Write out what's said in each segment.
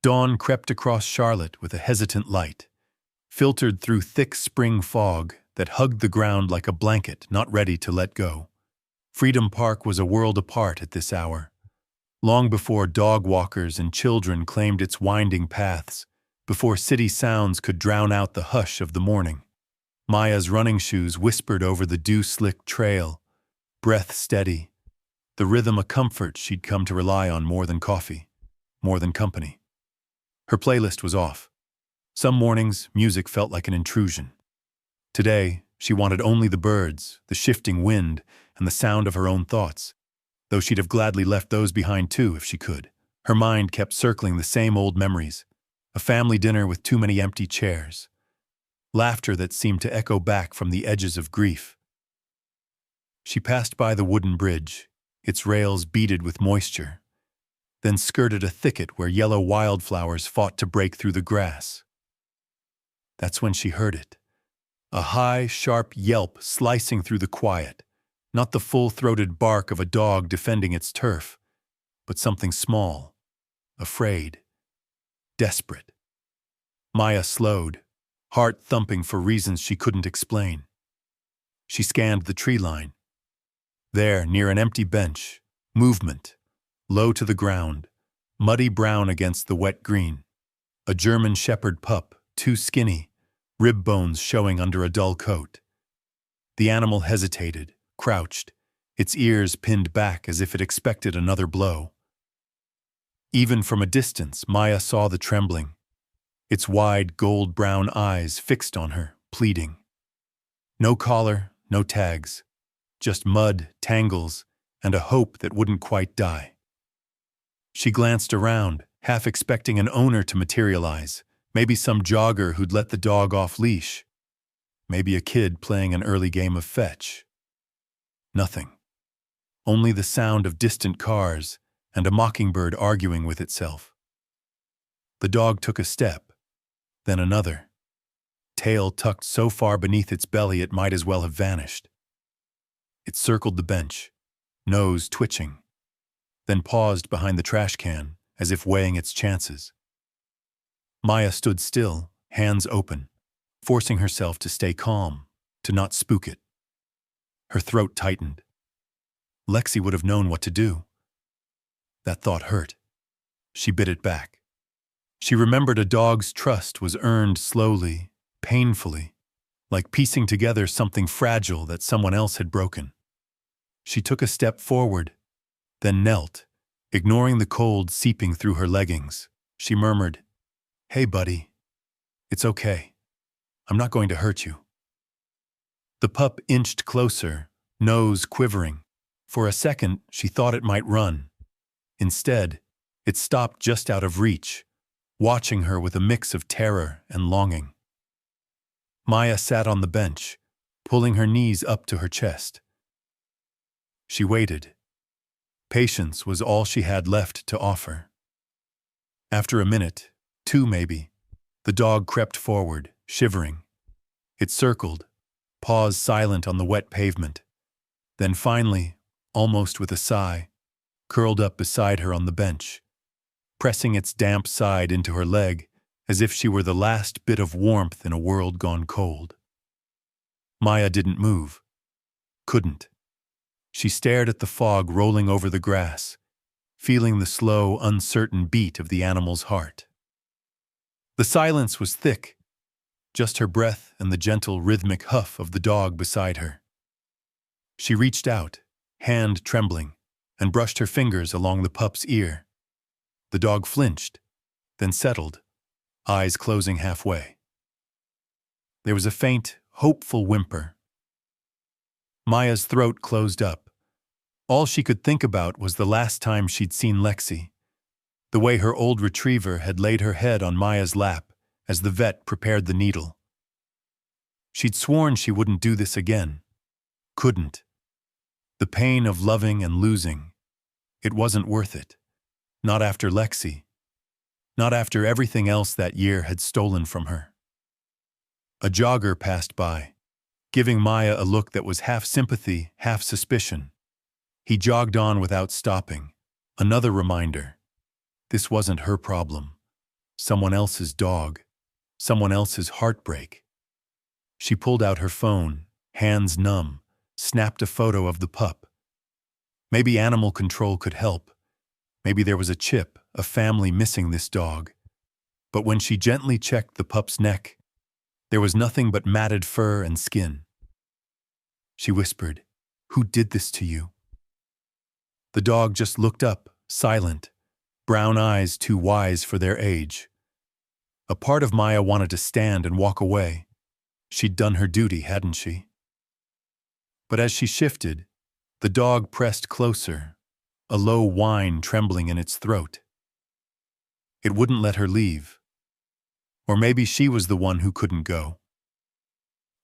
Dawn crept across Charlotte with a hesitant light, filtered through thick spring fog that hugged the ground like a blanket not ready to let go. Freedom Park was a world apart at this hour, long before dog walkers and children claimed its winding paths, before city sounds could drown out the hush of the morning. Maya's running shoes whispered over the dew-slicked trail, breath steady, the rhythm a comfort she'd come to rely on more than coffee, more than company. Her playlist was off. Some mornings, music felt like an intrusion. Today, she wanted only the birds, the shifting wind, and the sound of her own thoughts, though she'd have gladly left those behind too if she could. Her mind kept circling the same old memories, a family dinner with too many empty chairs, laughter that seemed to echo back from the edges of grief. She passed by the wooden bridge, its rails beaded with moisture, then skirted a thicket where yellow wildflowers fought to break through the grass. That's when she heard it, a high, sharp yelp slicing through the quiet, not the full-throated bark of a dog defending its turf, but something small, afraid, desperate. Maya slowed, heart thumping for reasons she couldn't explain. She scanned the tree line. There, near an empty bench, movement, low to the ground, muddy brown against the wet green. A German shepherd pup, too skinny, rib bones showing under a dull coat. The animal hesitated, crouched, its ears pinned back as if it expected another blow. Even from a distance, Maya saw the trembling, its wide gold-brown eyes fixed on her, pleading. No collar, no tags, just mud, tangles, and a hope that wouldn't quite die. She glanced around, half expecting an owner to materialize, maybe some jogger who'd let the dog off leash, maybe a kid playing an early game of fetch. Nothing. Only the sound of distant cars and a mockingbird arguing with itself. The dog took a step, then another, tail tucked so far beneath its belly it might as well have vanished. It circled the bench, nose twitching, then paused behind the trash can as if weighing its chances. Maya stood still, hands open, forcing herself to stay calm, to not spook it. Her throat tightened. Lexi would have known what to do. That thought hurt. She bit it back. She remembered a dog's trust was earned slowly, painfully, like piecing together something fragile that someone else had broken. She took a step forward, then knelt, ignoring the cold seeping through her leggings. She murmured, "Hey, buddy. It's okay. I'm not going to hurt you." The pup inched closer, nose quivering. For a second, she thought it might run. Instead, it stopped just out of reach, watching her with a mix of terror and longing. Maya sat on the bench, pulling her knees up to her chest. She waited. Patience was all she had left to offer. After a minute, two maybe, the dog crept forward, shivering. It circled, paws silent on the wet pavement. Then finally, almost with a sigh, curled up beside her on the bench, pressing its damp side into her leg as if she were the last bit of warmth in a world gone cold. Maya didn't move. Couldn't. She stared at the fog rolling over the grass, feeling the slow, uncertain beat of the animal's heart. The silence was thick, just her breath and the gentle, rhythmic huff of the dog beside her. She reached out, hand trembling, and brushed her fingers along the pup's ear. The dog flinched, then settled, eyes closing halfway. There was a faint, hopeful whimper. Maya's throat closed up. All she could think about was the last time she'd seen Lexi, the way her old retriever had laid her head on Maya's lap as the vet prepared the needle. She'd sworn she wouldn't do this again. Couldn't. The pain of loving and losing, it wasn't worth it. Not after Lexi. Not after everything else that year had stolen from her. A jogger passed by, giving Maya a look that was half sympathy, half suspicion. He jogged on without stopping. Another reminder. This wasn't her problem. Someone else's dog. Someone else's heartbreak. She pulled out her phone, hands numb, snapped a photo of the pup. Maybe animal control could help. Maybe there was a chip, a family missing this dog. But when she gently checked the pup's neck, there was nothing but matted fur and skin. She whispered, "Who did this to you?" The dog just looked up, silent, brown eyes too wise for their age. A part of Maya wanted to stand and walk away. She'd done her duty, hadn't she? But as she shifted, the dog pressed closer, a low whine trembling in its throat. It wouldn't let her leave. Or maybe she was the one who couldn't go.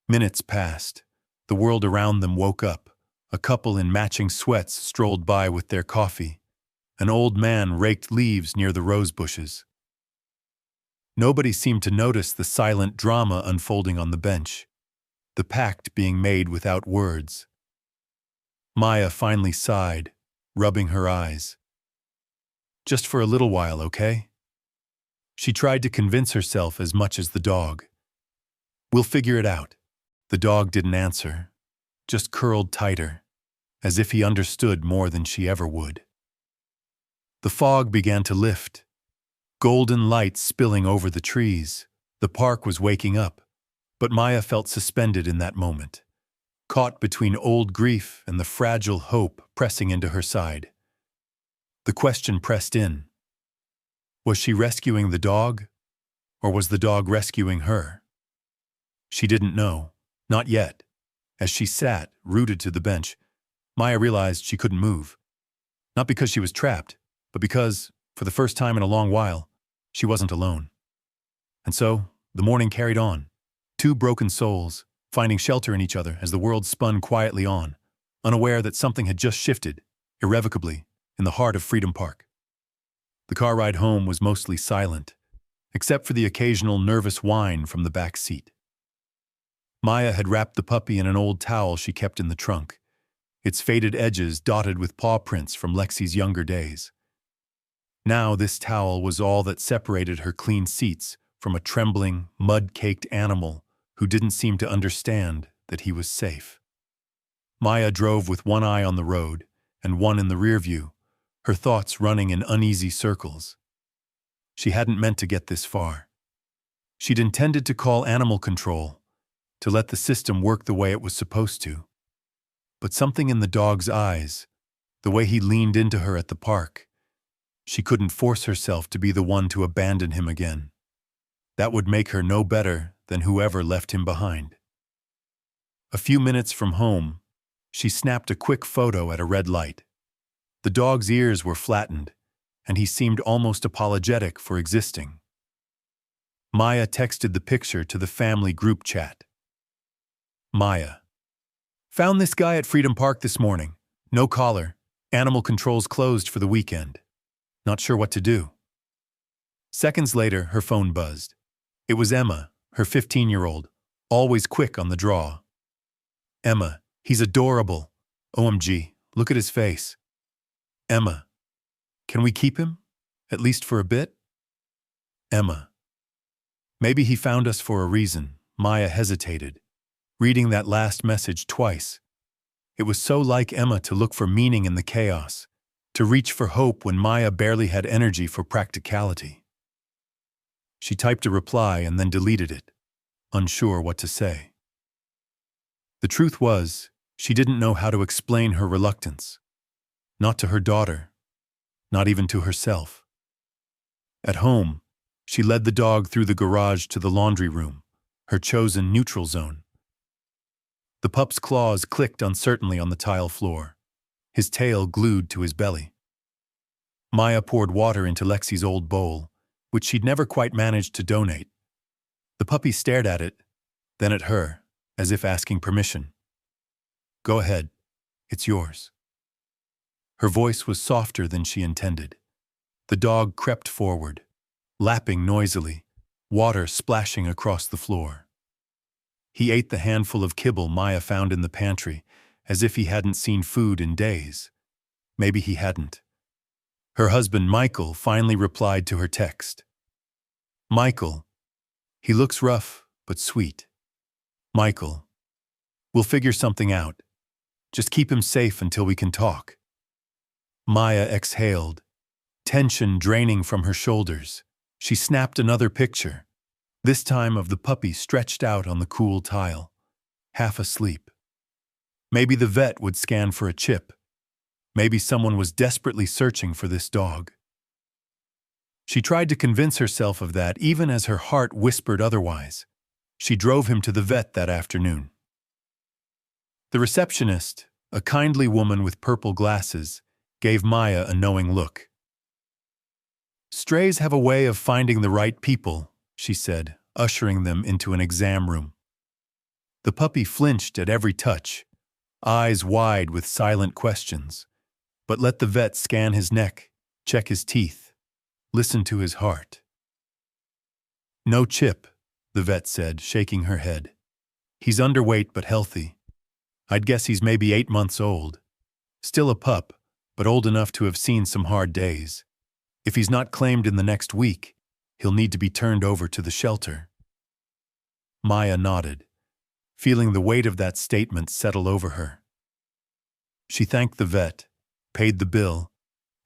Minutes passed. The world around them woke up. A couple in matching sweats strolled by with their coffee. An old man raked leaves near the rose bushes. Nobody seemed to notice the silent drama unfolding on the bench, the pact being made without words. Maya finally sighed, rubbing her eyes. "Just for a little while, okay?" She tried to convince herself as much as the dog. "We'll figure it out." The dog didn't answer, just curled tighter, as if he understood more than she ever would. The fog began to lift, golden light spilling over the trees. The park was waking up, but Maya felt suspended in that moment, caught between old grief and the fragile hope pressing into her side. The question pressed in. Was she rescuing the dog, or was the dog rescuing her? She didn't know, not yet. As she sat, rooted to the bench, Maya realized she couldn't move. Not because she was trapped, but because, for the first time in a long while, she wasn't alone. And so, the morning carried on. Two broken souls, finding shelter in each other as the world spun quietly on, unaware that something had just shifted, irrevocably, in the heart of Freedom Park. The car ride home was mostly silent, except for the occasional nervous whine from the back seat. Maya had wrapped the puppy in an old towel she kept in the trunk, its faded edges dotted with paw prints from Lexi's younger days. Now this towel was all that separated her clean seats from a trembling, mud-caked animal who didn't seem to understand that he was safe. Maya drove with one eye on the road and one in the rear view, her thoughts running in uneasy circles. She hadn't meant to get this far. She'd intended to call animal control, to let the system work the way it was supposed to. But something in the dog's eyes, the way he leaned into her at the park, she couldn't force herself to be the one to abandon him again. That would make her no better than whoever left him behind. A few minutes from home, she snapped a quick photo at a red light. The dog's ears were flattened, and he seemed almost apologetic for existing. Maya texted the picture to the family group chat. Maya. Found this guy at Freedom Park this morning. No collar. Animal control's closed for the weekend. Not sure what to do. Seconds later, her phone buzzed. It was Emma, her 15-year-old, always quick on the draw. Emma, he's adorable. OMG, look at his face. Emma, can we keep him? At least for a bit? Emma. Maybe he found us for a reason. Maya hesitated, reading that last message twice. It was so like Emma to look for meaning in the chaos, to reach for hope when Maya barely had energy for practicality. She typed a reply and then deleted it, unsure what to say. The truth was, she didn't know how to explain her reluctance. Not to her daughter, not even to herself. At home, she led the dog through the garage to the laundry room, her chosen neutral zone. The pup's claws clicked uncertainly on the tile floor, his tail glued to his belly. Maya poured water into Lexi's old bowl, which she'd never quite managed to donate. The puppy stared at it, then at her, as if asking permission. Go ahead, it's yours. Her voice was softer than she intended. The dog crept forward, lapping noisily, water splashing across the floor. He ate the handful of kibble Maya found in the pantry, as if he hadn't seen food in days. Maybe he hadn't. Her husband, Michael, finally replied to her text. Michael. He looks rough, but sweet. Michael. We'll figure something out. Just keep him safe until we can talk. Maya exhaled, tension draining from her shoulders. She snapped another picture, this time of the puppy stretched out on the cool tile, half asleep. Maybe the vet would scan for a chip. Maybe someone was desperately searching for this dog. She tried to convince herself of that even as her heart whispered otherwise. She drove him to the vet that afternoon. The receptionist, a kindly woman with purple glasses, gave Maya a knowing look. "Strays have a way of finding the right people," she said, ushering them into an exam room. The puppy flinched at every touch, eyes wide with silent questions, but let the vet scan his neck, check his teeth, listen to his heart. "No chip," the vet said, shaking her head. "He's underweight but healthy. I'd guess he's maybe 8 months old. Still a pup, but old enough to have seen some hard days. If he's not claimed in the next week, he'll need to be turned over to the shelter." Maya nodded, feeling the weight of that statement settle over her. She thanked the vet, paid the bill,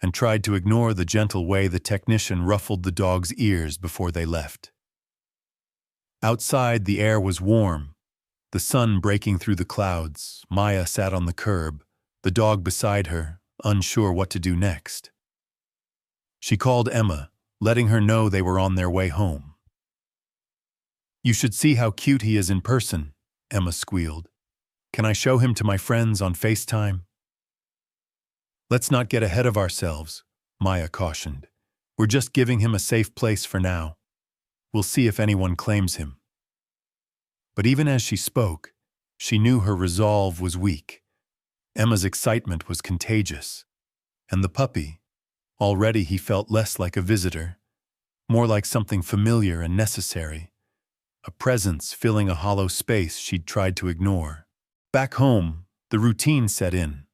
and tried to ignore the gentle way the technician ruffled the dog's ears before they left. Outside, the air was warm, the sun breaking through the clouds. Maya sat on the curb, the dog beside her, unsure what to do next. She called Emma, letting her know they were on their way home. "You should see how cute he is in person," Emma squealed. "Can I show him to my friends on FaceTime?" "Let's not get ahead of ourselves," Maya cautioned. "We're just giving him a safe place for now. We'll see if anyone claims him." But even as she spoke, she knew her resolve was weak. Emma's excitement was contagious. And the puppy, already he felt less like a visitor, more like something familiar and necessary, a presence filling a hollow space she'd tried to ignore. Back home, the routine set in.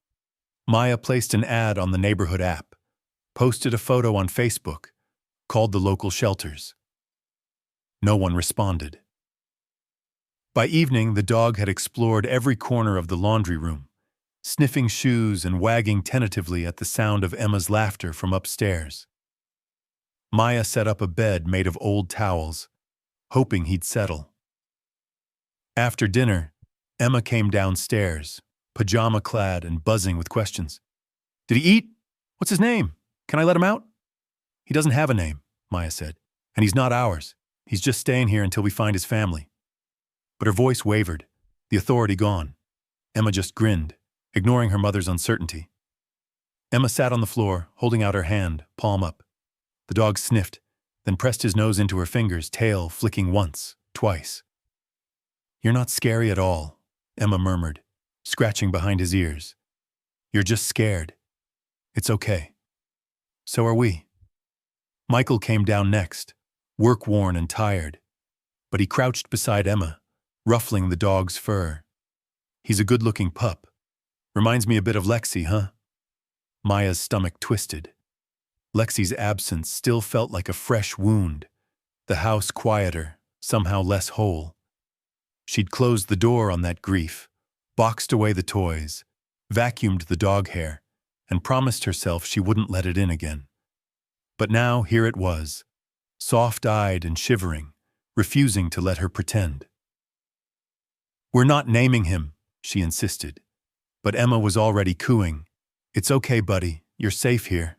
Maya placed an ad on the neighborhood app, posted a photo on Facebook, called the local shelters. No one responded. By evening, the dog had explored every corner of the laundry room, sniffing shoes and wagging tentatively at the sound of Emma's laughter from upstairs. Maya set up a bed made of old towels, hoping he'd settle. After dinner, Emma came downstairs, pajama-clad and buzzing with questions. "Did he eat? What's his name? Can I let him out?" "He doesn't have a name," Maya said, "and he's not ours. He's just staying here until we find his family." But her voice wavered, the authority gone. Emma just grinned, ignoring her mother's uncertainty. Emma sat on the floor, holding out her hand, palm up. The dog sniffed, then pressed his nose into her fingers, tail flicking once, twice. "You're not scary at all," Emma murmured, scratching behind his ears. "You're just scared. It's okay. So are we." Michael came down next, work-worn and tired, but he crouched beside Emma, ruffling the dog's fur. "He's a good-looking pup. Reminds me a bit of Lexi, huh?" Maya's stomach twisted. Lexi's absence still felt like a fresh wound, the house quieter, somehow less whole. She'd closed the door on that grief, boxed away the toys, vacuumed the dog hair, and promised herself she wouldn't let it in again. But now here it was, soft-eyed and shivering, refusing to let her pretend. "We're not naming him," she insisted. But Emma was already cooing. "It's okay, buddy. You're safe here."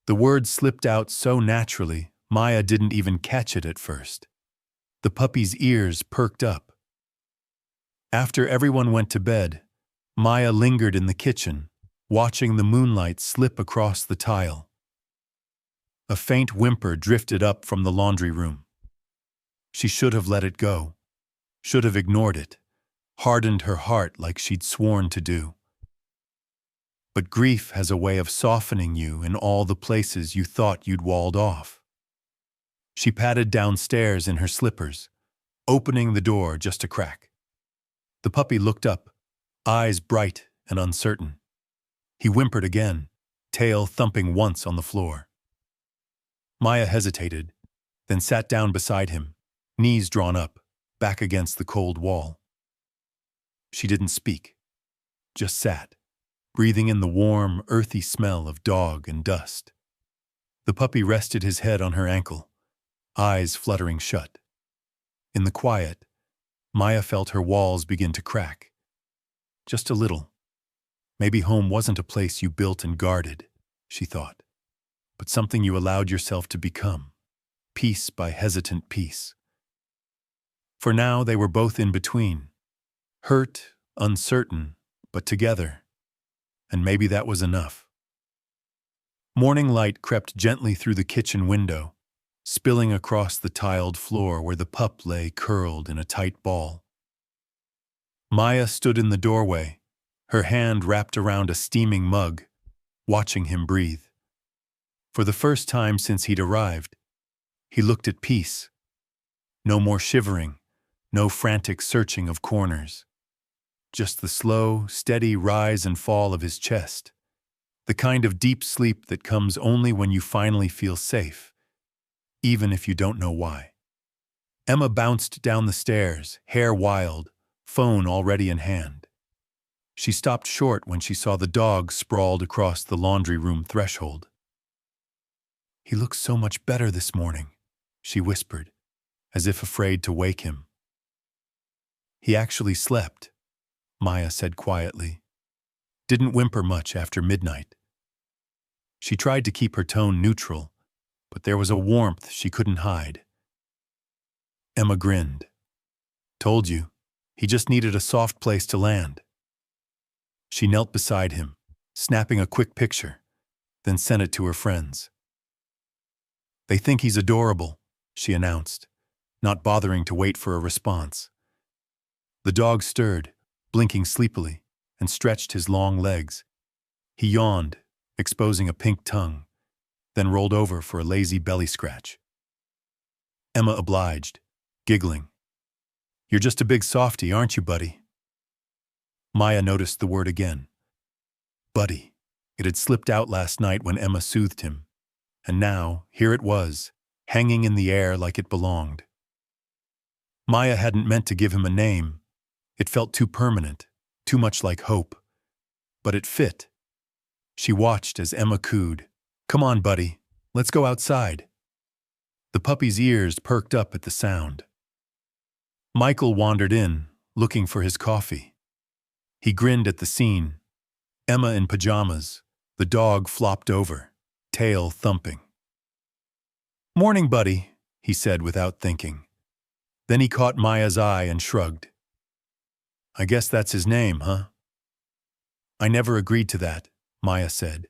The word slipped out so naturally, Maya didn't even catch it at first. The puppy's ears perked up. After everyone went to bed, Maya lingered in the kitchen, watching the moonlight slip across the tile. A faint whimper drifted up from the laundry room. She should have let it go, should have ignored it, hardened her heart like she'd sworn to do. But grief has a way of softening you in all the places you thought you'd walled off. She padded downstairs in her slippers, opening the door just a crack. The puppy looked up, eyes bright and uncertain. He whimpered again, tail thumping once on the floor. Maya hesitated, then sat down beside him, knees drawn up, back against the cold wall. She didn't speak, just sat, breathing in the warm, earthy smell of dog and dust. The puppy rested his head on her ankle, eyes fluttering shut. In the quiet, Maya felt her walls begin to crack. Just a little. Maybe home wasn't a place you built and guarded, she thought, but something you allowed yourself to become, piece by hesitant piece. For now they were both in between, hurt, uncertain, but together, and maybe that was enough. Morning light crept gently through the kitchen window, spilling across the tiled floor where the pup lay curled in a tight ball. Maya stood in the doorway, her hand wrapped around a steaming mug, watching him breathe. For the first time since he'd arrived, he looked at peace. No more shivering, no frantic searching of corners. Just the slow, steady rise and fall of his chest, the kind of deep sleep that comes only when you finally feel safe, even if you don't know why. Emma bounced down the stairs, hair wild, phone already in hand. She stopped short when she saw the dog sprawled across the laundry room threshold. "He looks so much better this morning," she whispered, as if afraid to wake him. "He actually slept," Maya said quietly. "Didn't whimper much after midnight." She tried to keep her tone neutral, but there was a warmth she couldn't hide. Emma grinned. "Told you, he just needed a soft place to land." She knelt beside him, snapping a quick picture, then sent it to her friends. "They think he's adorable," she announced, not bothering to wait for a response. The dog stirred, blinking sleepily, and stretched his long legs. He yawned, exposing a pink tongue, then rolled over for a lazy belly scratch. Emma obliged, giggling. "You're just a big softy, aren't you, buddy?" Maya noticed the word again. Buddy. It had slipped out last night when Emma soothed him, and now, here it was, hanging in the air like it belonged. Maya hadn't meant to give him a name. It felt too permanent, too much like hope. But it fit. She watched as Emma cooed, "Come on, buddy, let's go outside." The puppy's ears perked up at the sound. Michael wandered in, looking for his coffee. He grinned at the scene. Emma in pajamas, the dog flopped over, tail thumping. "Morning, buddy," he said without thinking. Then he caught Maya's eye and shrugged. "I guess that's his name, huh?" "I never agreed to that," Maya said.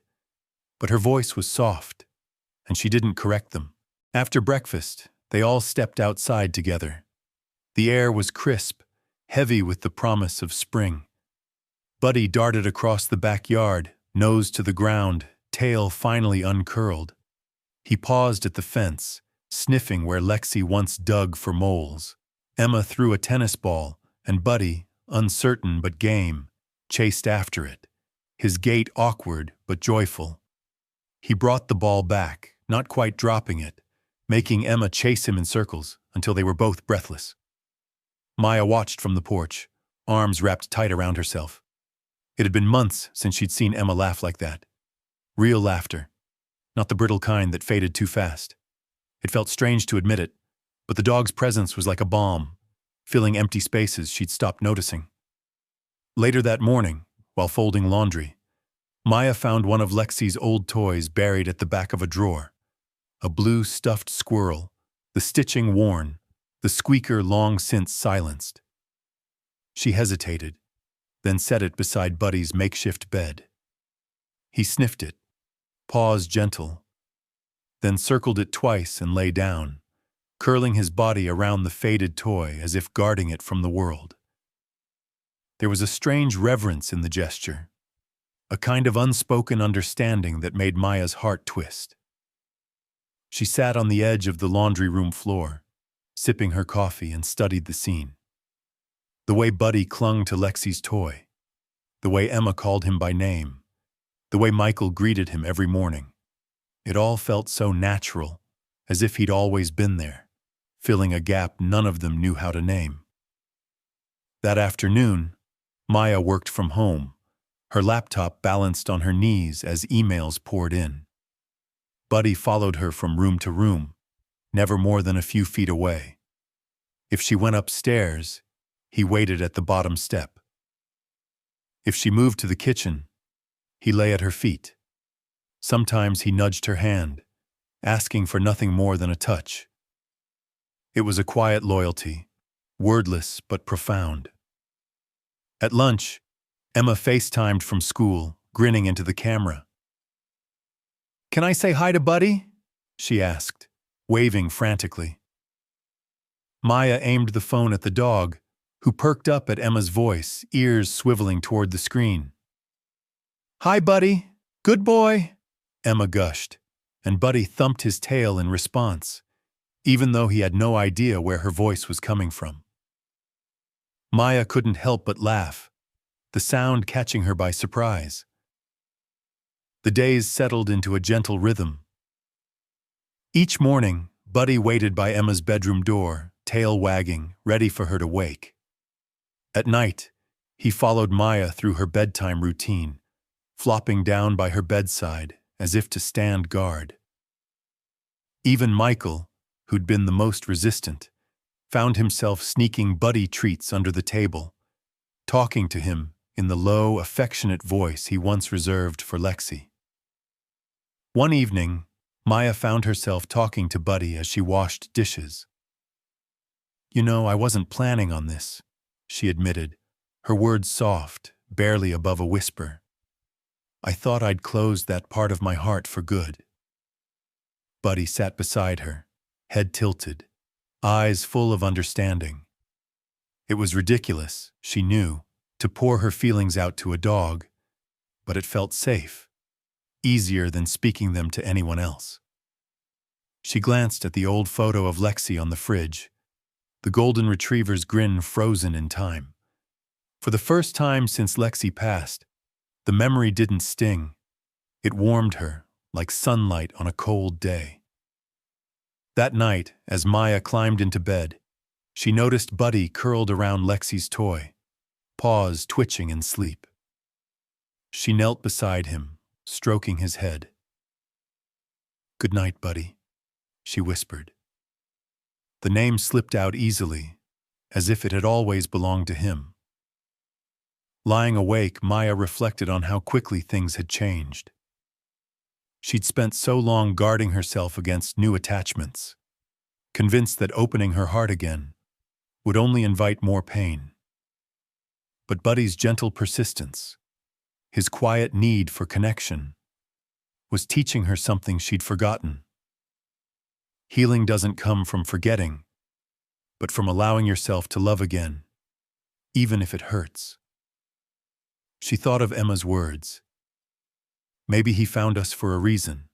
But her voice was soft, and she didn't correct them. After breakfast, they all stepped outside together. The air was crisp, heavy with the promise of spring. Buddy darted across the backyard, nose to the ground, tail finally uncurled. He paused at the fence, sniffing where Lexi once dug for moles. Emma threw a tennis ball, and Buddy, uncertain but game, chased after it, his gait awkward but joyful. He brought the ball back, not quite dropping it, making Emma chase him in circles until they were both breathless. Maya watched from the porch, arms wrapped tight around herself. It had been months since she'd seen Emma laugh like that. Real laughter, not the brittle kind that faded too fast. It felt strange to admit it, but the dog's presence was like a balm, filling empty spaces she'd stopped noticing. Later that morning, while folding laundry, Maya found one of Lexi's old toys buried at the back of a drawer. A blue stuffed squirrel, the stitching worn, the squeaker long since silenced. She hesitated, then set it beside Buddy's makeshift bed. He sniffed it, paws gentle, then circled it twice and lay down, curling his body around the faded toy as if guarding it from the world. There was a strange reverence in the gesture, a kind of unspoken understanding that made Maya's heart twist. She sat on the edge of the laundry room floor, sipping her coffee, and studied the scene. The way Buddy clung to Lexi's toy, the way Emma called him by name, the way Michael greeted him every morning. It all felt so natural, as if he'd always been there, filling a gap none of them knew how to name. That afternoon, Maya worked from home, her laptop balanced on her knees as emails poured in. Buddy followed her from room to room, never more than a few feet away. If she went upstairs, he waited at the bottom step. If she moved to the kitchen, he lay at her feet. Sometimes he nudged her hand, asking for nothing more than a touch. It was a quiet loyalty, wordless but profound. At lunch, Emma FaceTimed from school, grinning into the camera. "Can I say hi to Buddy?" she asked, waving frantically. Maya aimed the phone at the dog, who perked up at Emma's voice, ears swiveling toward the screen. "Hi, Buddy. Good boy," Emma gushed, and Buddy thumped his tail in response, even though he had no idea where her voice was coming from. Maya couldn't help but laugh, the sound catching her by surprise. The days settled into a gentle rhythm. Each morning, Buddy waited by Emma's bedroom door, tail wagging, ready for her to wake. At night, he followed Maya through her bedtime routine, flopping down by her bedside as if to stand guard. Even Michael, who'd been the most resistant, found himself sneaking Buddy treats under the table, talking to him in the low, affectionate voice he once reserved for Lexi. One evening, Maya found herself talking to Buddy as she washed dishes. "You know, I wasn't planning on this," she admitted, her words soft, barely above a whisper. "I thought I'd closed that part of my heart for good." Buddy sat beside her, head tilted, eyes full of understanding. It was ridiculous, she knew, to pour her feelings out to a dog, but it felt safe, easier than speaking them to anyone else. She glanced at the old photo of Lexi on the fridge, the golden retriever's grin frozen in time. For the first time since Lexi passed, the memory didn't sting. It warmed her, like sunlight on a cold day. That night, as Maya climbed into bed, she noticed Buddy curled around Lexi's toy, paws twitching in sleep. She knelt beside him, stroking his head. "Good night, Buddy," she whispered. The name slipped out easily, as if it had always belonged to him. Lying awake, Maya reflected on how quickly things had changed. She'd spent so long guarding herself against new attachments, convinced that opening her heart again would only invite more pain. But Buddy's gentle persistence, his quiet need for connection, was teaching her something she'd forgotten. Healing doesn't come from forgetting, but from allowing yourself to love again, even if it hurts. She thought of Emma's words. Maybe he found us for a reason.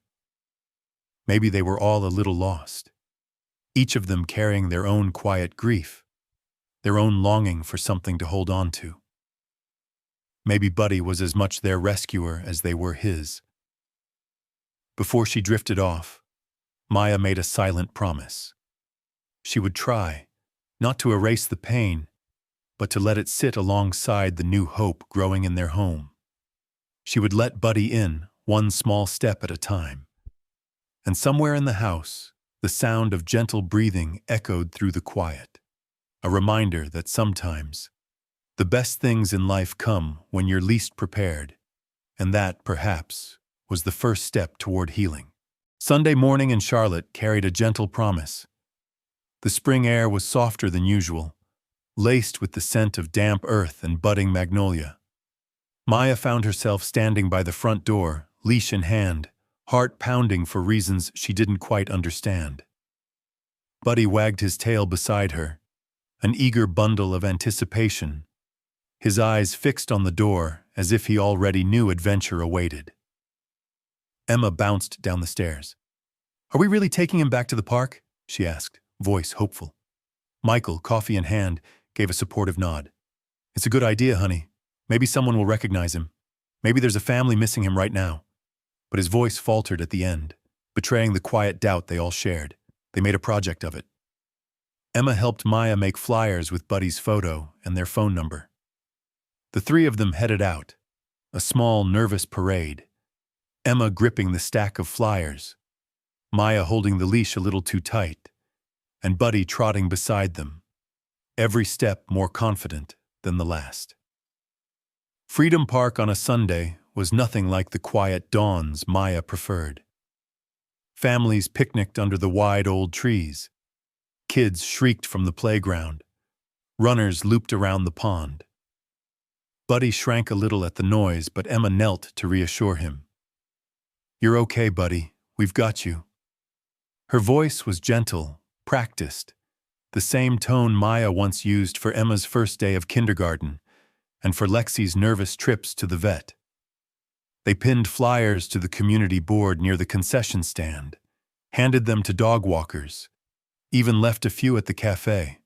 Maybe they were all a little lost, each of them carrying their own quiet grief, their own longing for something to hold on to. Maybe Buddy was as much their rescuer as they were his. Before she drifted off, Maya made a silent promise. She would try, not to erase the pain, but to let it sit alongside the new hope growing in their home. She would let Buddy in, one small step at a time. And somewhere in the house, the sound of gentle breathing echoed through the quiet, a reminder that sometimes the best things in life come when you're least prepared, and that, perhaps, was the first step toward healing. Sunday morning in Charlotte carried a gentle promise. The spring air was softer than usual, laced with the scent of damp earth and budding magnolia. Maya found herself standing by the front door, leash in hand, heart pounding for reasons she didn't quite understand. Buddy wagged his tail beside her, an eager bundle of anticipation, his eyes fixed on the door as if he already knew adventure awaited. Emma bounced down the stairs. "Are we really taking him back to the park?" she asked, voice hopeful. Michael, coffee in hand, gave a supportive nod. "It's a good idea, honey. Maybe someone will recognize him. Maybe there's a family missing him right now." But his voice faltered at the end, betraying the quiet doubt they all shared. They made a project of it. Emma helped Maya make flyers with Buddy's photo and their phone number. The three of them headed out, a small, nervous parade. Emma gripping the stack of flyers, Maya holding the leash a little too tight, and Buddy trotting beside them, every step more confident than the last. Freedom Park on a Sunday was nothing like the quiet dawns Maya preferred. Families picnicked under the wide old trees. Kids shrieked from the playground. Runners looped around the pond. Buddy shrank a little at the noise, but Emma knelt to reassure him. "You're okay, Buddy. We've got you." Her voice was gentle, practiced, the same tone Maya once used for Emma's first day of kindergarten and for Lexi's nervous trips to the vet. They pinned flyers to the community board near the concession stand, handed them to dog walkers, even left a few at the cafe.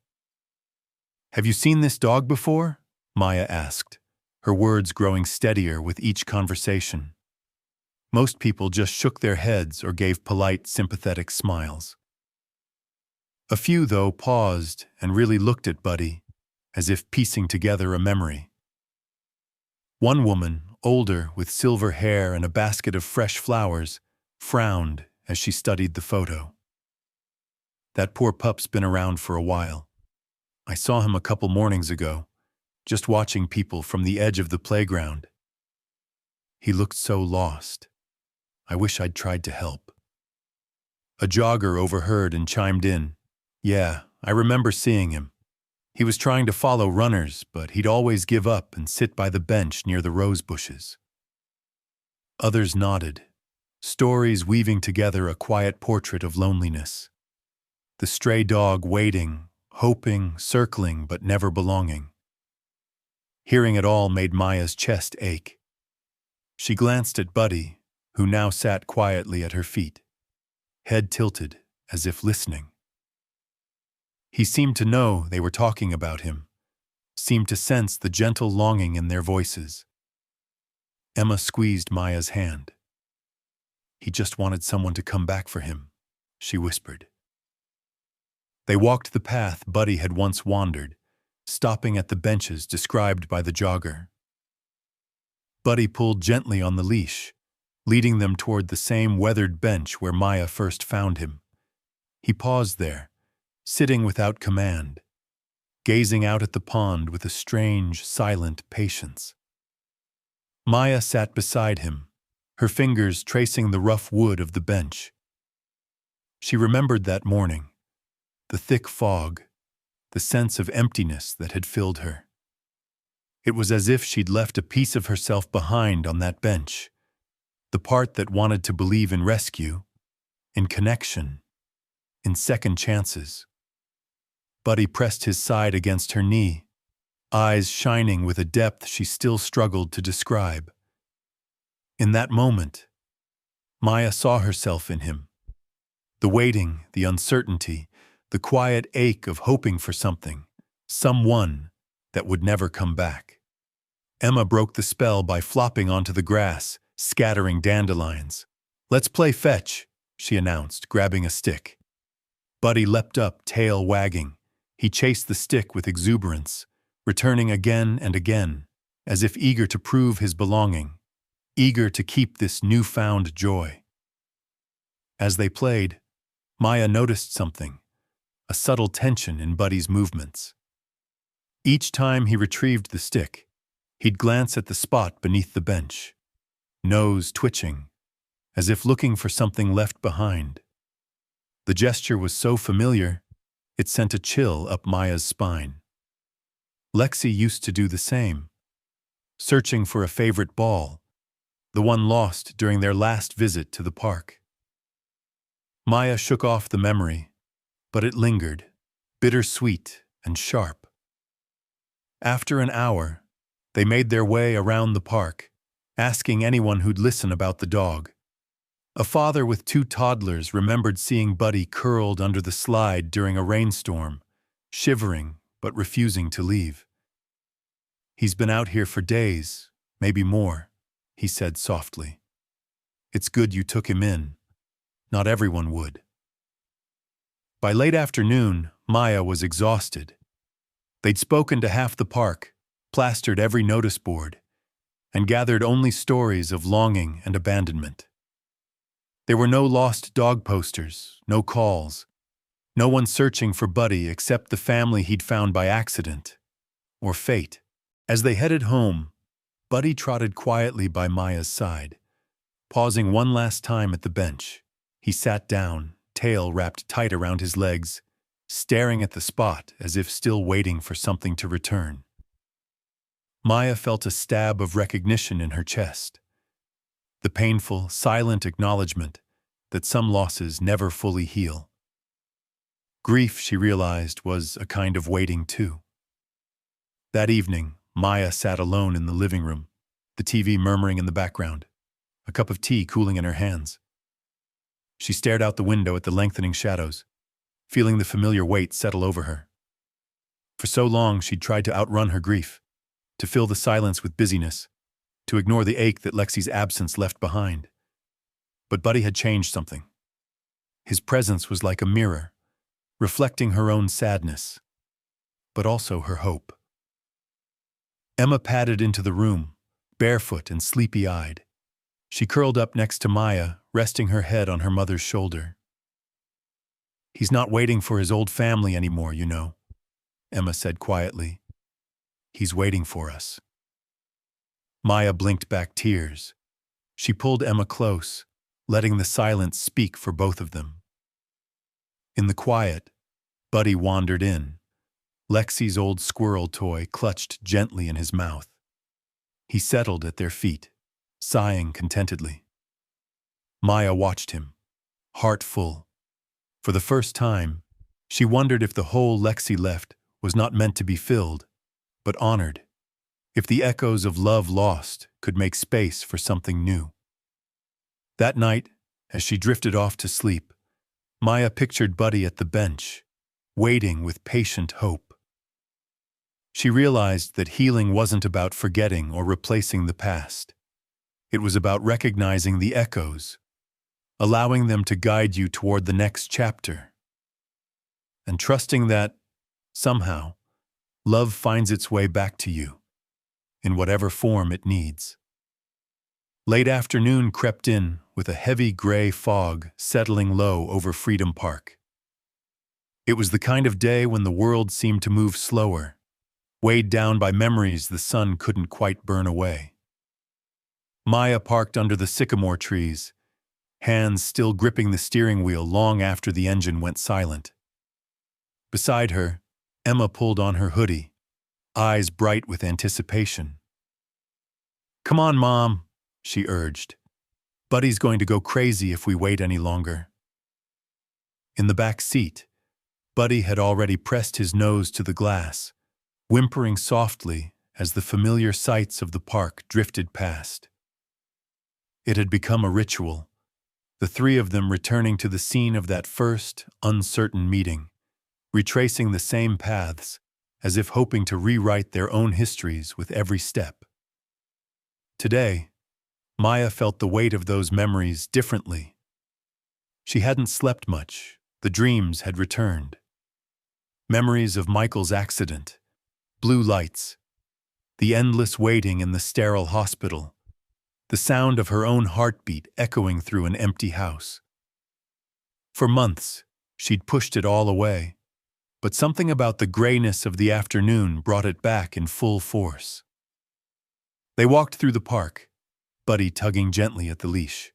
"Have you seen this dog before?" Maya asked, her words growing steadier with each conversation. Most people just shook their heads or gave polite, sympathetic smiles. A few, though, paused and really looked at Buddy, as if piecing together a memory. One woman, older, with silver hair and a basket of fresh flowers, frowned as she studied the photo. "That poor pup's been around for a while. I saw him a couple mornings ago, just watching people from the edge of the playground. He looked so lost. I wish I'd tried to help." A jogger overheard and chimed in. "Yeah, I remember seeing him. He was trying to follow runners, but he'd always give up and sit by the bench near the rose bushes." Others nodded, stories weaving together a quiet portrait of loneliness. The stray dog waiting, hoping, circling, but never belonging. Hearing it all made Maya's chest ache. She glanced at Buddy, who now sat quietly at her feet, head tilted, as if listening. He seemed to know they were talking about him, seemed to sense the gentle longing in their voices. Emma squeezed Maya's hand. "He just wanted someone to come back for him," she whispered. They walked the path Buddy had once wandered, stopping at the benches described by the jogger. Buddy pulled gently on the leash, leading them toward the same weathered bench where Maya first found him. He paused there, sitting without command, gazing out at the pond with a strange, silent patience. Maya sat beside him, her fingers tracing the rough wood of the bench. She remembered that morning, the thick fog, the sense of emptiness that had filled her. It was as if she'd left a piece of herself behind on that bench, the part that wanted to believe in rescue, in connection, in second chances. Buddy pressed his side against her knee, eyes shining with a depth she still struggled to describe. In that moment, Maya saw herself in him. The waiting, the uncertainty, the quiet ache of hoping for something, someone that would never come back. Emma broke the spell by flopping onto the grass, scattering dandelions. "Let's play fetch," she announced, grabbing a stick. Buddy leapt up, tail wagging. He chased the stick with exuberance, returning again and again, as if eager to prove his belonging, eager to keep this newfound joy. As they played, Maya noticed something, a subtle tension in Buddy's movements. Each time he retrieved the stick, he'd glance at the spot beneath the bench, nose twitching, as if looking for something left behind. The gesture was so familiar, it sent a chill up Maya's spine. Lexi used to do the same, searching for a favorite ball, the one lost during their last visit to the park. Maya shook off the memory, but it lingered, bittersweet and sharp. After an hour, they made their way around the park, asking anyone who'd listen about the dog. A father with 2 toddlers remembered seeing Buddy curled under the slide during a rainstorm, shivering but refusing to leave. "He's been out here for days, maybe more," he said softly. "It's good you took him in. Not everyone would." By late afternoon, Maya was exhausted. They'd spoken to half the park, plastered every notice board, and gathered only stories of longing and abandonment. There were no lost dog posters, no calls, no one searching for Buddy except the family he'd found by accident, or fate. As they headed home, Buddy trotted quietly by Maya's side, pausing one last time at the bench. He sat down, tail wrapped tight around his legs, staring at the spot as if still waiting for something to return. Maya felt a stab of recognition in her chest, the painful, silent acknowledgement that some losses never fully heal. Grief, she realized, was a kind of waiting too. That evening, Maya sat alone in the living room, the TV murmuring in the background, a cup of tea cooling in her hands. She stared out the window at the lengthening shadows, feeling the familiar weight settle over her. For so long, she'd tried to outrun her grief, to fill the silence with busyness, to ignore the ache that Lexi's absence left behind. But Buddy had changed something. His presence was like a mirror, reflecting her own sadness, but also her hope. Emma padded into the room, barefoot and sleepy-eyed. She curled up next to Maya, resting her head on her mother's shoulder. "He's not waiting for his old family anymore, you know," Emma said quietly. "He's waiting for us." Maya blinked back tears. She pulled Emma close, letting the silence speak for both of them. In the quiet, Buddy wandered in, Lexi's old squirrel toy clutched gently in his mouth. He settled at their feet, sighing contentedly. Maya watched him, heart full. For the first time, she wondered if the hole Lexi left was not meant to be filled, but honored, if the echoes of love lost could make space for something new. That night, as she drifted off to sleep, Maya pictured Buddy at the bench, waiting with patient hope. She realized that healing wasn't about forgetting or replacing the past. It was about recognizing the echoes, allowing them to guide you toward the next chapter, and trusting that, somehow, love finds its way back to you, in whatever form it needs. Late afternoon crept in with a heavy gray fog settling low over Freedom Park. It was the kind of day when the world seemed to move slower, weighed down by memories the sun couldn't quite burn away. Maya parked under the sycamore trees, hands still gripping the steering wheel long after the engine went silent. Beside her, Emma pulled on her hoodie, eyes bright with anticipation. "Come on, Mom," she urged. "Buddy's going to go crazy if we wait any longer." In the back seat, Buddy had already pressed his nose to the glass, whimpering softly as the familiar sights of the park drifted past. It had become a ritual, the three of them returning to the scene of that first, uncertain meeting, retracing the same paths, as if hoping to rewrite their own histories with every step. Today, Maya felt the weight of those memories differently. She hadn't slept much, the dreams had returned. Memories of Michael's accident, blue lights, the endless waiting in the sterile hospital, the sound of her own heartbeat echoing through an empty house. For months, she'd pushed it all away, but something about the grayness of the afternoon brought it back in full force. They walked through the park, Buddy tugging gently at the leash.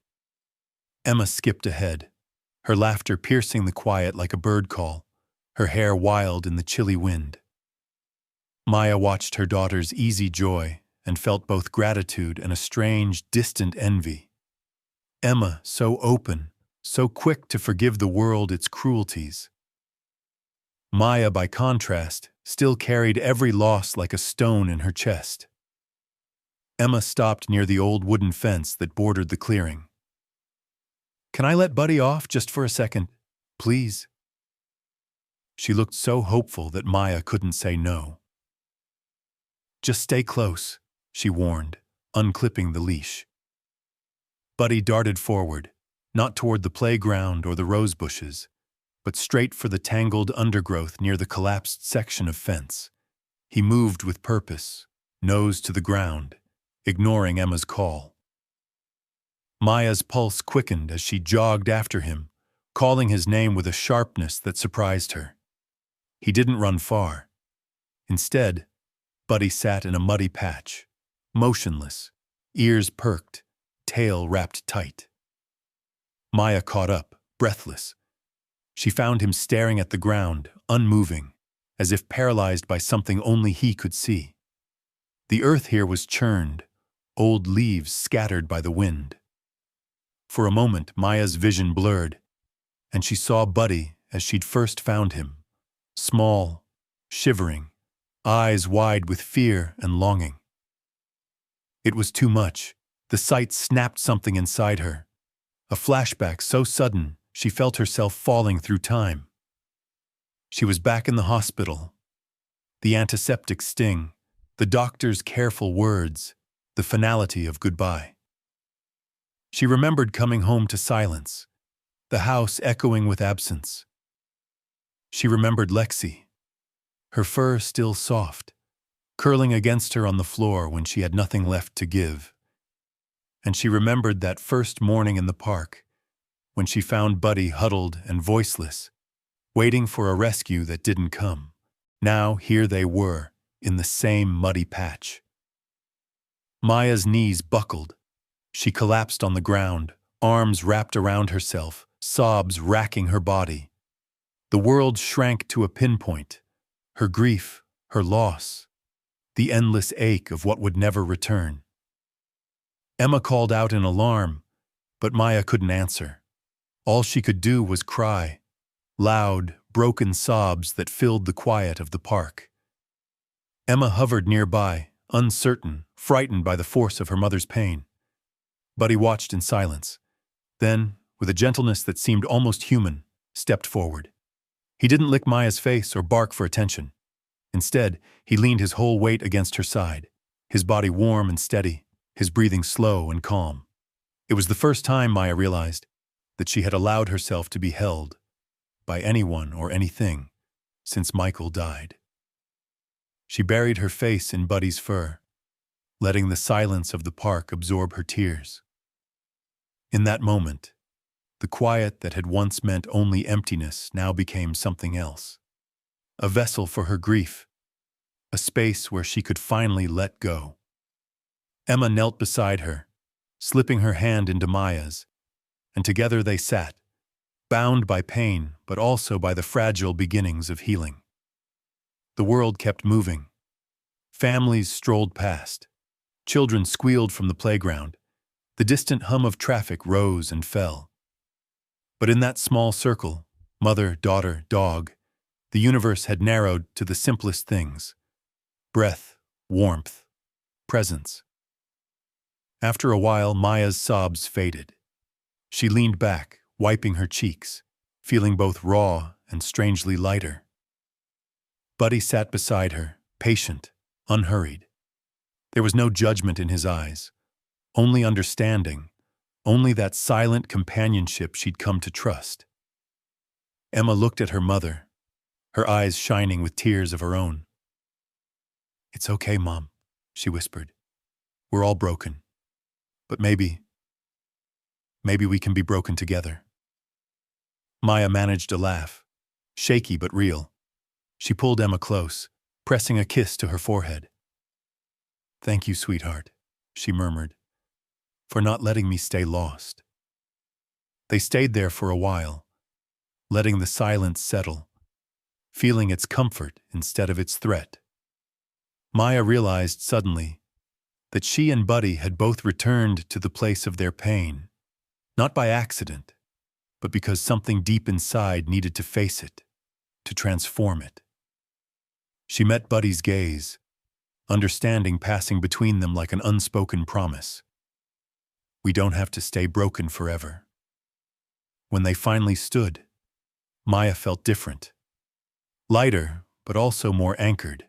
Emma skipped ahead, her laughter piercing the quiet like a bird call, her hair wild in the chilly wind. Maya watched her daughter's easy joy and felt both gratitude and a strange, distant envy. Emma, so open, so quick to forgive the world its cruelties. Maya, by contrast, still carried every loss like a stone in her chest. Emma stopped near the old wooden fence that bordered the clearing. "Can I let Buddy off just for a second, please?" She looked so hopeful that Maya couldn't say no. "Just stay close," she warned, unclipping the leash. Buddy darted forward, not toward the playground or the rose bushes, but straight for the tangled undergrowth near the collapsed section of fence. He moved with purpose, nose to the ground, ignoring Emma's call. Maya's pulse quickened as she jogged after him, calling his name with a sharpness that surprised her. He didn't run far. Instead, Buddy sat in a muddy patch, motionless, ears perked, tail wrapped tight. Maya caught up, breathless. She found him staring at the ground, unmoving, as if paralyzed by something only he could see. The earth here was churned, old leaves scattered by the wind. For a moment, Maya's vision blurred, and she saw Buddy as she'd first found him, small, shivering, eyes wide with fear and longing. It was too much. The sight snapped something inside her, a flashback so sudden she felt herself falling through time. She was back in the hospital. The antiseptic sting, the doctor's careful words, the finality of goodbye. She remembered coming home to silence, the house echoing with absence. She remembered Lexi, her fur still soft, curling against her on the floor when she had nothing left to give. And she remembered that first morning in the park, when she found Buddy huddled and voiceless, waiting for a rescue that didn't come. Now here they were, in the same muddy patch. Maya's knees buckled. She collapsed on the ground, arms wrapped around herself, sobs racking her body. The world shrank to a pinpoint, her grief, her loss, the endless ache of what would never return. Emma called out in alarm, but Maya couldn't answer. All she could do was cry, loud, broken sobs that filled the quiet of the park. Emma hovered nearby, uncertain, frightened by the force of her mother's pain. Buddy watched in silence, then, with a gentleness that seemed almost human, stepped forward. He didn't lick Maya's face or bark for attention. Instead, he leaned his whole weight against her side, his body warm and steady, his breathing slow and calm. It was the first time Maya realized that she had allowed herself to be held by anyone or anything since Michael died. She buried her face in Buddy's fur, letting the silence of the park absorb her tears. In that moment, the quiet that had once meant only emptiness now became something else. A vessel for her grief, a space where she could finally let go. Emma knelt beside her, slipping her hand into Maya's, and together they sat, bound by pain but also by the fragile beginnings of healing. The world kept moving. Families strolled past. Children squealed from the playground. The distant hum of traffic rose and fell. But in that small circle, mother, daughter, dog, the universe had narrowed to the simplest things: breath, warmth, presence. After a while, Maya's sobs faded. She leaned back, wiping her cheeks, feeling both raw and strangely lighter. Buddy sat beside her, patient, unhurried. There was no judgment in his eyes, only understanding, only that silent companionship she'd come to trust. Emma looked at her mother, her eyes shining with tears of her own. "It's okay, Mom," she whispered. "We're all broken. But maybe we can be broken together." Maya managed a laugh, shaky but real. She pulled Emma close, pressing a kiss to her forehead. "Thank you, sweetheart," she murmured, "for not letting me stay lost." They stayed there for a while, letting the silence settle, feeling its comfort instead of its threat. Maya realized suddenly that she and Buddy had both returned to the place of their pain, not by accident, but because something deep inside needed to face it, to transform it. She met Buddy's gaze, understanding passing between them like an unspoken promise. We don't have to stay broken forever. When they finally stood, Maya felt different. Lighter, but also more anchored,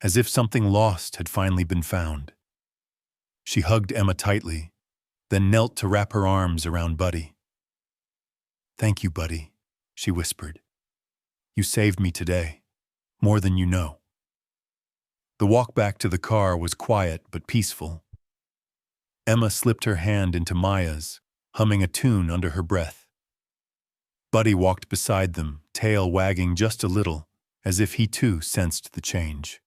as if something lost had finally been found. She hugged Emma tightly, then knelt to wrap her arms around Buddy. "Thank you, Buddy," she whispered. You saved me today, more than you know. The walk back to the car was quiet but peaceful. Emma slipped her hand into Maya's, humming a tune under her breath. Buddy walked beside them, tail wagging just a little, as if he too sensed the change.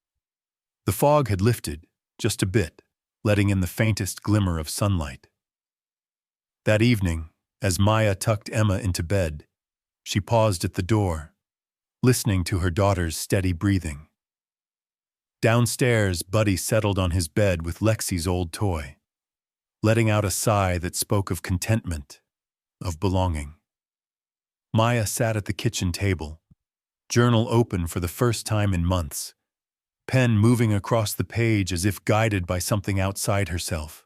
The fog had lifted, just a bit, letting in the faintest glimmer of sunlight. That evening, as Maya tucked Emma into bed, she paused at the door, listening to her daughter's steady breathing. Downstairs, Buddy settled on his bed with Lexi's old toy, letting out a sigh that spoke of contentment, of belonging. Maya sat at the kitchen table, journal open for the first time in months, pen moving across the page as if guided by something outside herself.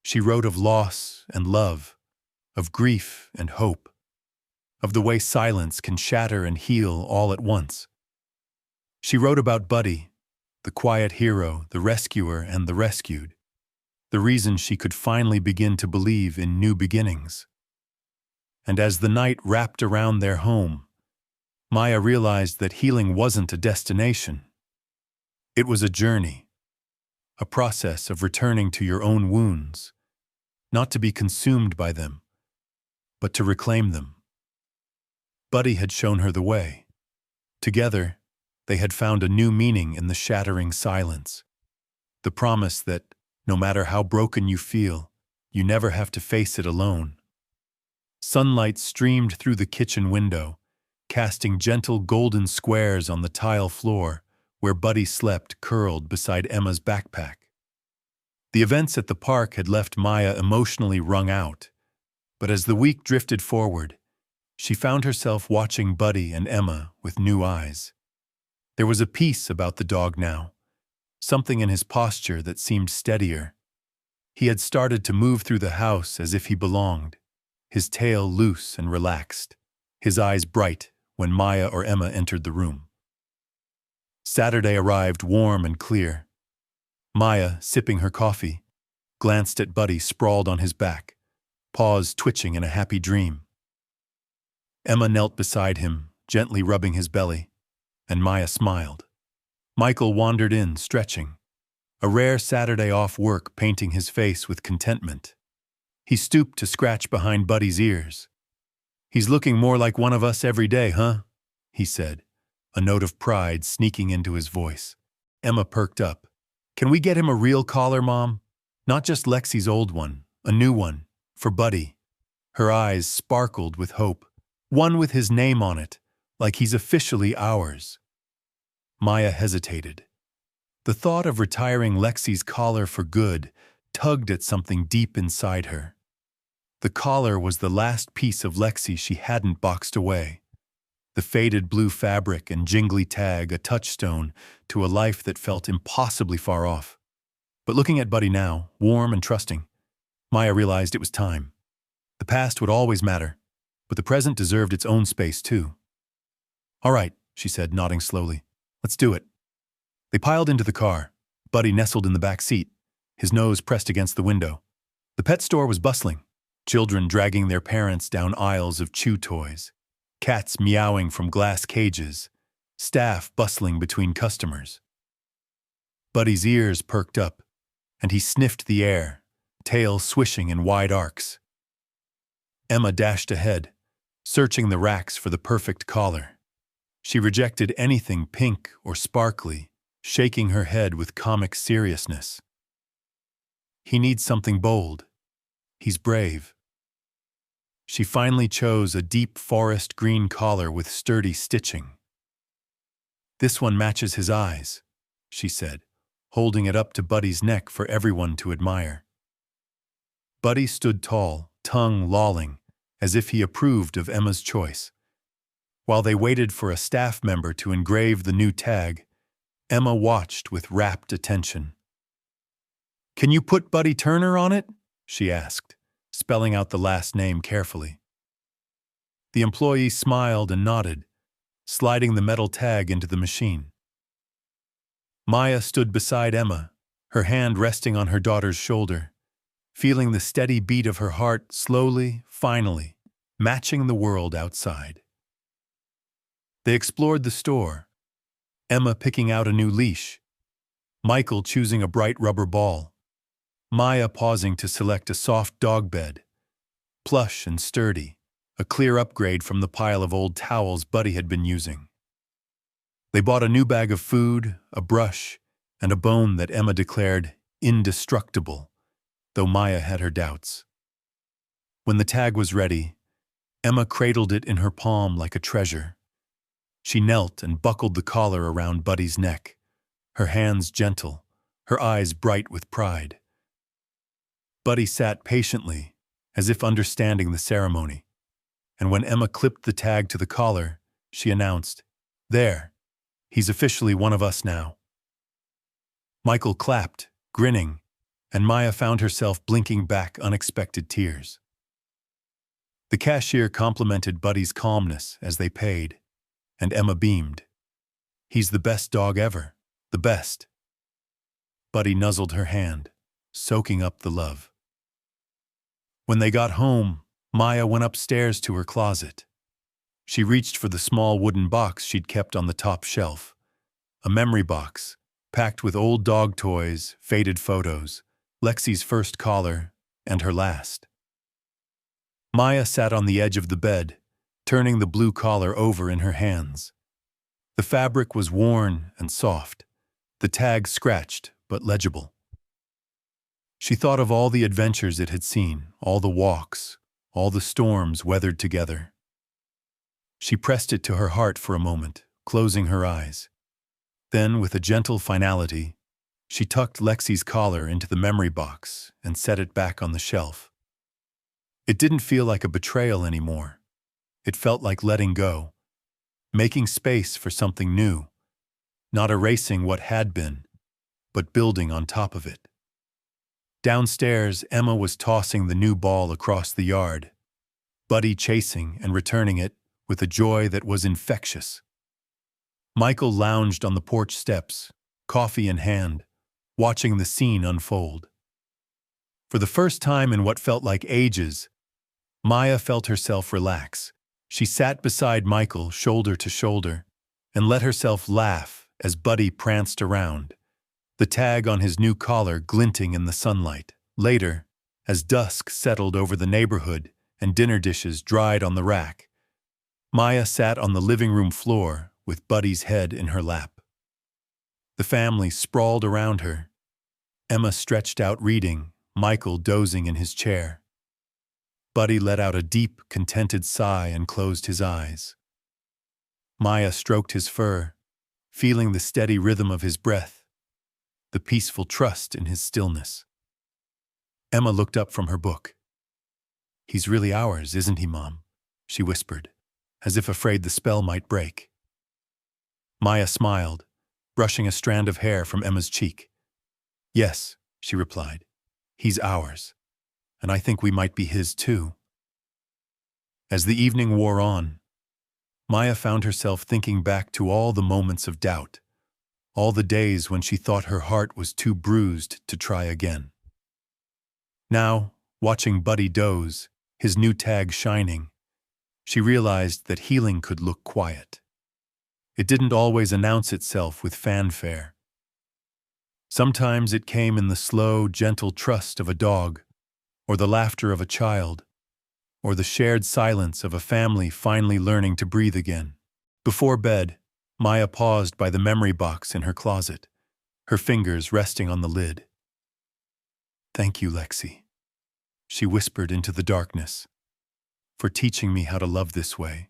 She wrote of loss and love, of grief and hope, of the way silence can shatter and heal all at once. She wrote about Buddy, the quiet hero, the rescuer and the rescued, the reason she could finally begin to believe in new beginnings. And as the night wrapped around their home, Maya realized that healing wasn't a destination. It was a journey, a process of returning to your own wounds, not to be consumed by them, but to reclaim them. Buddy had shown her the way. Together, they had found a new meaning in the shattering silence, the promise that, no matter how broken you feel, you never have to face it alone. Sunlight streamed through the kitchen window, casting gentle golden squares on the tile floor where Buddy slept curled beside Emma's backpack. The events at the park had left Maya emotionally wrung out, but as the week drifted forward, she found herself watching Buddy and Emma with new eyes. There was a peace about the dog now, something in his posture that seemed steadier. He had started to move through the house as if he belonged, his tail loose and relaxed, his eyes bright when Maya or Emma entered the room. Saturday arrived warm and clear. Maya, sipping her coffee, glanced at Buddy sprawled on his back, paws twitching in a happy dream. Emma knelt beside him, gently rubbing his belly, and Maya smiled. Michael wandered in, stretching, a rare Saturday off work painting his face with contentment. He stooped to scratch behind Buddy's ears. "He's looking more like one of us every day, huh?" he said, a note of pride sneaking into his voice. Emma perked up. "Can we get him a real collar, Mom? Not just Lexi's old one, a new one, for Buddy." Her eyes sparkled with hope. "One with his name on it, like he's officially ours." Maya hesitated. The thought of retiring Lexi's collar for good tugged at something deep inside her. The collar was the last piece of Lexi she hadn't boxed away. The faded blue fabric and jingly tag a touchstone to a life that felt impossibly far off. But looking at Buddy now, warm and trusting, Maya realized it was time. The past would always matter, but the present deserved its own space too. "All right," she said, nodding slowly. "Let's do it." They piled into the car, Buddy nestled in the back seat, his nose pressed against the window. The pet store was bustling, children dragging their parents down aisles of chew toys, cats meowing from glass cages, staff bustling between customers. Buddy's ears perked up, and he sniffed the air, tail swishing in wide arcs. Emma dashed ahead, searching the racks for the perfect collar. She rejected anything pink or sparkly, shaking her head with comic seriousness. "He needs something bold. He's brave." She finally chose a deep forest green collar with sturdy stitching. "This one matches his eyes," she said, holding it up to Buddy's neck for everyone to admire. Buddy stood tall, tongue lolling, as if he approved of Emma's choice. While they waited for a staff member to engrave the new tag, Emma watched with rapt attention. "Can you put Buddy Turner on it?" she asked, spelling out the last name carefully. The employee smiled and nodded, sliding the metal tag into the machine. Maya stood beside Emma, her hand resting on her daughter's shoulder, feeling the steady beat of her heart slowly, finally, matching the world outside. They explored the store, Emma picking out a new leash, Michael choosing a bright rubber ball, Maya pausing to select a soft dog bed, plush and sturdy, a clear upgrade from the pile of old towels Buddy had been using. They bought a new bag of food, a brush, and a bone that Emma declared indestructible, though Maya had her doubts. When the tag was ready, Emma cradled it in her palm like a treasure. She knelt and buckled the collar around Buddy's neck, her hands gentle, her eyes bright with pride. Buddy sat patiently, as if understanding the ceremony, and when Emma clipped the tag to the collar, she announced, "There, he's officially one of us now." Michael clapped, grinning, and Maya found herself blinking back unexpected tears. The cashier complimented Buddy's calmness as they paid, and Emma beamed. "He's the best dog ever, the best." Buddy nuzzled her hand, soaking up the love. When they got home, Maya went upstairs to her closet. She reached for the small wooden box she'd kept on the top shelf, a memory box, packed with old dog toys, faded photos, Lexi's first collar, and her last. Maya sat on the edge of the bed, turning the blue collar over in her hands. The fabric was worn and soft, the tag scratched but legible. She thought of all the adventures it had seen, all the walks, all the storms weathered together. She pressed it to her heart for a moment, closing her eyes. Then, with a gentle finality, she tucked Lexi's collar into the memory box and set it back on the shelf. It didn't feel like a betrayal anymore. It felt like letting go, making space for something new, not erasing what had been, but building on top of it. Downstairs, Emma was tossing the new ball across the yard, Buddy chasing and returning it with a joy that was infectious. Michael lounged on the porch steps, coffee in hand, watching the scene unfold. For the first time in what felt like ages, Maya felt herself relax. She sat beside Michael, shoulder to shoulder, and let herself laugh as Buddy pranced around, the tag on his new collar glinting in the sunlight. Later, as dusk settled over the neighborhood and dinner dishes dried on the rack, Maya sat on the living room floor with Buddy's head in her lap. The family sprawled around her, Emma stretched out reading, Michael dozing in his chair. Buddy let out a deep, contented sigh and closed his eyes. Maya stroked his fur, feeling the steady rhythm of his breath, the peaceful trust in his stillness. Emma looked up from her book. "He's really ours, isn't he, Mom?" she whispered, as if afraid the spell might break. Maya smiled, brushing a strand of hair from Emma's cheek. "Yes," she replied, "he's ours. And I think we might be his too." As the evening wore on, Maya found herself thinking back to all the moments of doubt, all the days when she thought her heart was too bruised to try again. Now, watching Buddy doze, his new tag shining, she realized that healing could look quiet. It didn't always announce itself with fanfare. Sometimes it came in the slow, gentle trust of a dog, or the laughter of a child, or the shared silence of a family finally learning to breathe again. Before bed, Maya paused by the memory box in her closet, her fingers resting on the lid. "Thank you, Lexi," she whispered into the darkness, "for teaching me how to love this way."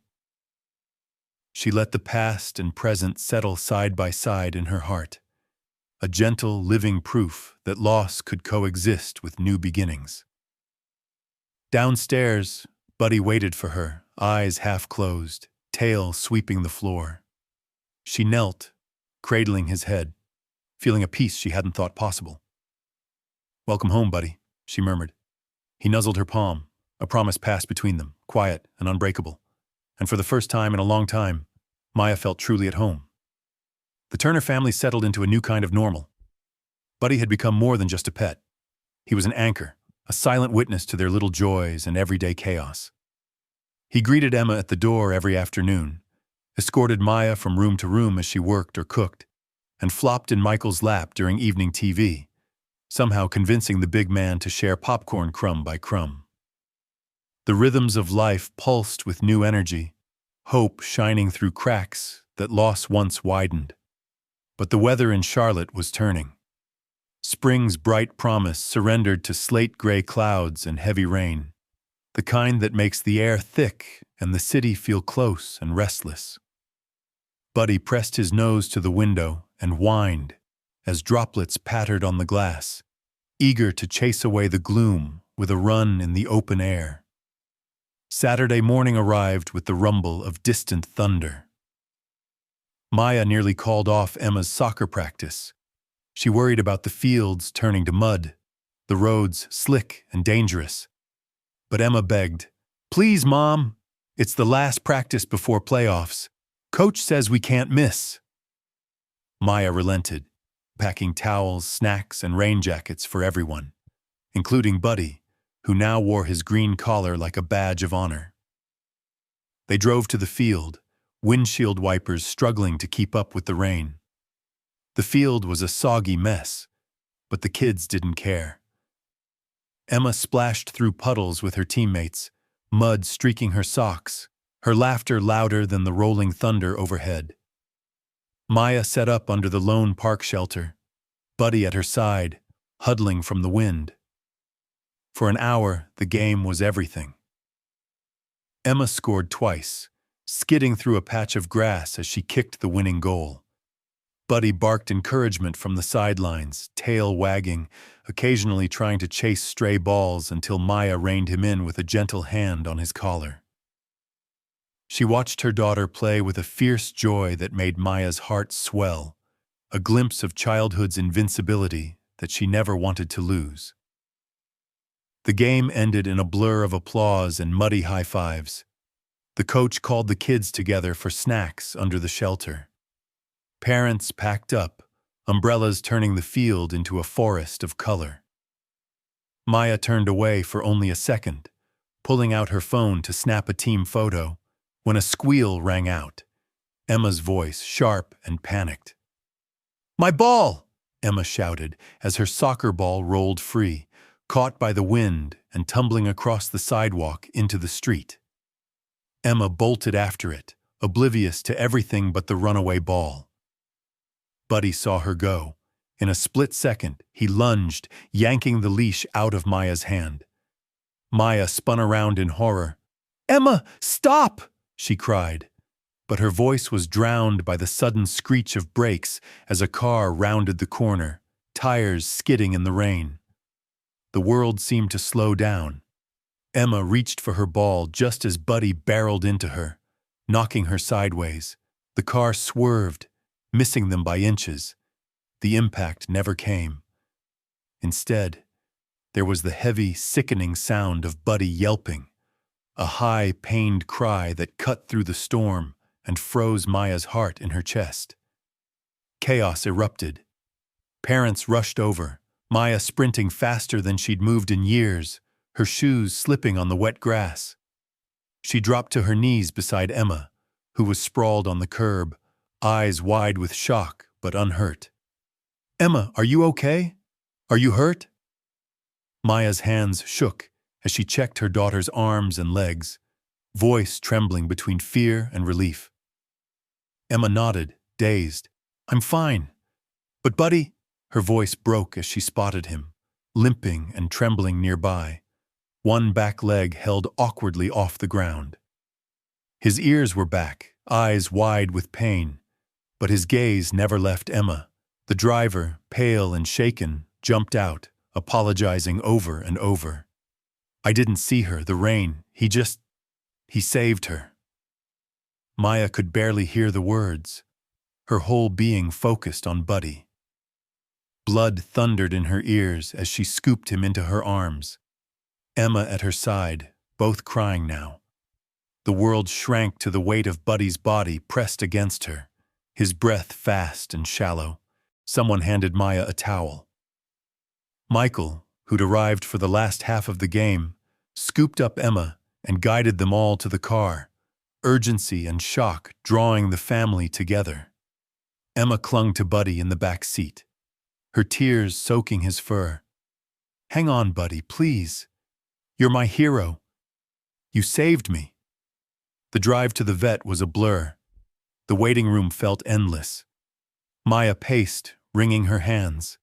She let the past and present settle side by side in her heart, a gentle, living proof that loss could coexist with new beginnings. Downstairs, Buddy waited for her, eyes half closed, tail sweeping the floor. She knelt, cradling his head, feeling a peace she hadn't thought possible. "Welcome home, Buddy," she murmured. He nuzzled her palm, a promise passed between them, quiet and unbreakable. And for the first time in a long time, Maya felt truly at home. The Turner family settled into a new kind of normal. Buddy had become more than just a pet. He was an anchor, a silent witness to their little joys and everyday chaos. He greeted Emma at the door every afternoon, escorted Maya from room to room as she worked or cooked, and flopped in Michael's lap during evening TV, somehow convincing the big man to share popcorn crumb by crumb. The rhythms of life pulsed with new energy, hope shining through cracks that loss once widened. But the weather in Charlotte was turning. Spring's bright promise surrendered to slate-gray clouds and heavy rain, the kind that makes the air thick and the city feel close and restless. Buddy pressed his nose to the window and whined as droplets pattered on the glass, eager to chase away the gloom with a run in the open air. Saturday morning arrived with the rumble of distant thunder. Maya nearly called off Emma's soccer practice. She worried about the fields turning to mud, the roads slick and dangerous. But Emma begged, "Please, Mom, it's the last practice before playoffs. Coach says we can't miss." Maya relented, packing towels, snacks, and rain jackets for everyone, including Buddy, who now wore his green collar like a badge of honor. They drove to the field, windshield wipers struggling to keep up with the rain. The field was a soggy mess, but the kids didn't care. Emma splashed through puddles with her teammates, mud streaking her socks, her laughter louder than the rolling thunder overhead. Maya set up under the lone park shelter, Buddy at her side, huddling from the wind. For an hour, the game was everything. Emma scored twice, skidding through a patch of grass as she kicked the winning goal. Buddy barked encouragement from the sidelines, tail wagging, occasionally trying to chase stray balls until Maya reined him in with a gentle hand on his collar. She watched her daughter play with a fierce joy that made Maya's heart swell, a glimpse of childhood's invincibility that she never wanted to lose. The game ended in a blur of applause and muddy high-fives. The coach called the kids together for snacks under the shelter. Parents packed up, umbrellas turning the field into a forest of color. Maya turned away for only a second, pulling out her phone to snap a team photo, when a squeal rang out, Emma's voice sharp and panicked. "My ball!" Emma shouted as her soccer ball rolled free, caught by the wind and tumbling across the sidewalk into the street. Emma bolted after it, oblivious to everything but the runaway ball. Buddy saw her go. In a split second, he lunged, yanking the leash out of Maya's hand. Maya spun around in horror. "Emma, stop!" she cried. But her voice was drowned by the sudden screech of brakes as a car rounded the corner, tires skidding in the rain. The world seemed to slow down. Emma reached for her ball just as Buddy barreled into her, knocking her sideways. The car swerved, missing them by inches. The impact never came. Instead, there was the heavy, sickening sound of Buddy yelping, a high, pained cry that cut through the storm and froze Maya's heart in her chest. Chaos erupted. Parents rushed over, Maya sprinting faster than she'd moved in years, her shoes slipping on the wet grass. She dropped to her knees beside Emma, who was sprawled on the curb, eyes wide with shock but unhurt. "Emma, are you okay? Are you hurt?" Maya's hands shook as she checked her daughter's arms and legs, voice trembling between fear and relief. Emma nodded, dazed. "I'm fine. But Buddy," her voice broke as she spotted him, limping and trembling nearby, one back leg held awkwardly off the ground. His ears were back, eyes wide with pain, but his gaze never left Emma. The driver, pale and shaken, jumped out, apologizing over and over. "I didn't see her, the rain. He saved her." Maya could barely hear the words, her whole being focused on Buddy. Blood thundered in her ears as she scooped him into her arms. Emma at her side, both crying now. The world shrank to the weight of Buddy's body pressed against her, his breath fast and shallow. Someone handed Maya a towel. Michael, who'd arrived for the last half of the game, scooped up Emma and guided them all to the car, urgency and shock drawing the family together. Emma clung to Buddy in the back seat, her tears soaking his fur. "Hang on, Buddy, please. You're my hero. You saved me." The drive to the vet was a blur. The waiting room felt endless. Maya paced, wringing her hands.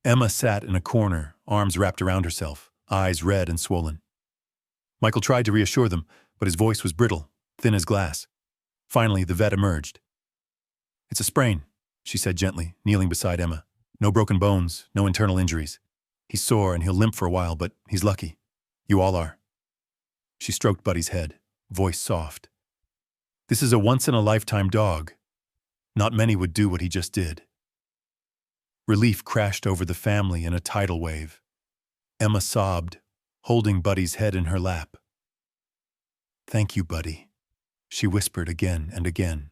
Emma sat in a corner, arms wrapped around herself, eyes red and swollen. Michael tried to reassure them, but his voice was brittle, thin as glass. Finally, the vet emerged. "It's a sprain," she said gently, kneeling beside Emma. "No broken bones, no internal injuries. He's sore and he'll limp for a while, but he's lucky. You all are." She stroked Buddy's head, voice soft. "This is a once-in-a-lifetime dog. Not many would do what he just did." Relief crashed over the family in a tidal wave. Emma sobbed, holding Buddy's head in her lap. "Thank you, Buddy," she whispered again and again.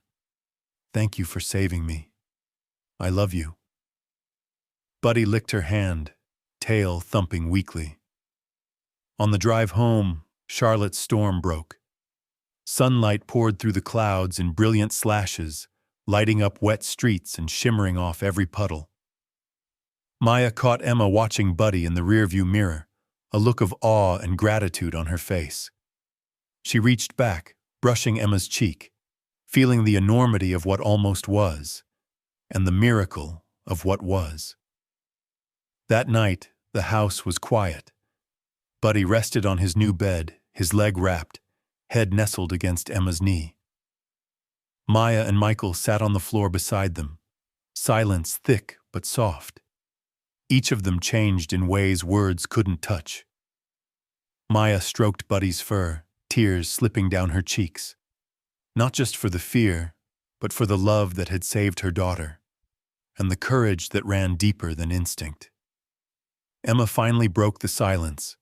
"Thank you for saving me. I love you." Buddy licked her hand, tail thumping weakly. On the drive home, Charlotte's storm broke. Sunlight poured through the clouds in brilliant slashes, lighting up wet streets and shimmering off every puddle. Maya caught Emma watching Buddy in the rearview mirror, a look of awe and gratitude on her face. She reached back, brushing Emma's cheek, feeling the enormity of what almost was, and the miracle of what was. That night, the house was quiet. Buddy rested on his new bed, his leg wrapped, head nestled against Emma's knee. Maya and Michael sat on the floor beside them, silence thick but soft. Each of them changed in ways words couldn't touch. Maya stroked Buddy's fur, tears slipping down her cheeks. Not just for the fear, but for the love that had saved her daughter, and the courage that ran deeper than instinct. Emma finally broke the silence,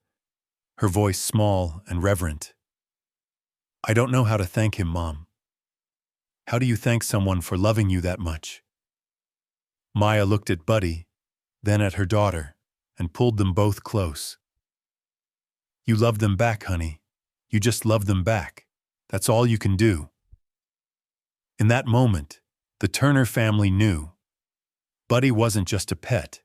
her voice small and reverent. "I don't know how to thank him, Mom. How do you thank someone for loving you that much?" Maya looked at Buddy, then at her daughter, and pulled them both close. "You love them back, honey. You just love them back. That's all you can do." In that moment, the Turner family knew. Buddy wasn't just a pet.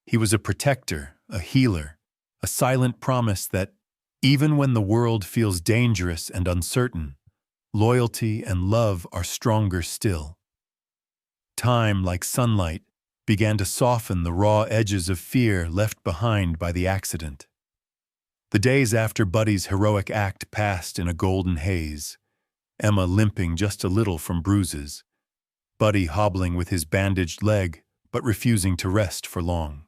He was a protector, a healer, a silent promise that, even when the world feels dangerous and uncertain, loyalty and love are stronger still. Time, like sunlight, began to soften the raw edges of fear left behind by the accident. The days after Buddy's heroic act passed in a golden haze, Emma limping just a little from bruises, Buddy hobbling with his bandaged leg but refusing to rest for long.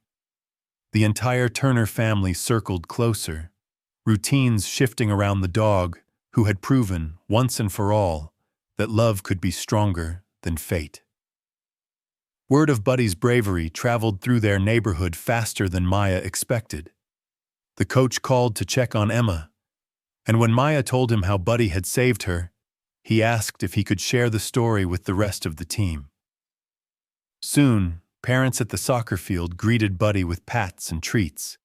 The entire Turner family circled closer, routines shifting around the dog who had proven, once and for all, that love could be stronger than fate. Word of Buddy's bravery traveled through their neighborhood faster than Maya expected. The coach called to check on Emma, and when Maya told him how Buddy had saved her, he asked if he could share the story with the rest of the team. Soon, parents at the soccer field greeted Buddy with pats and treats,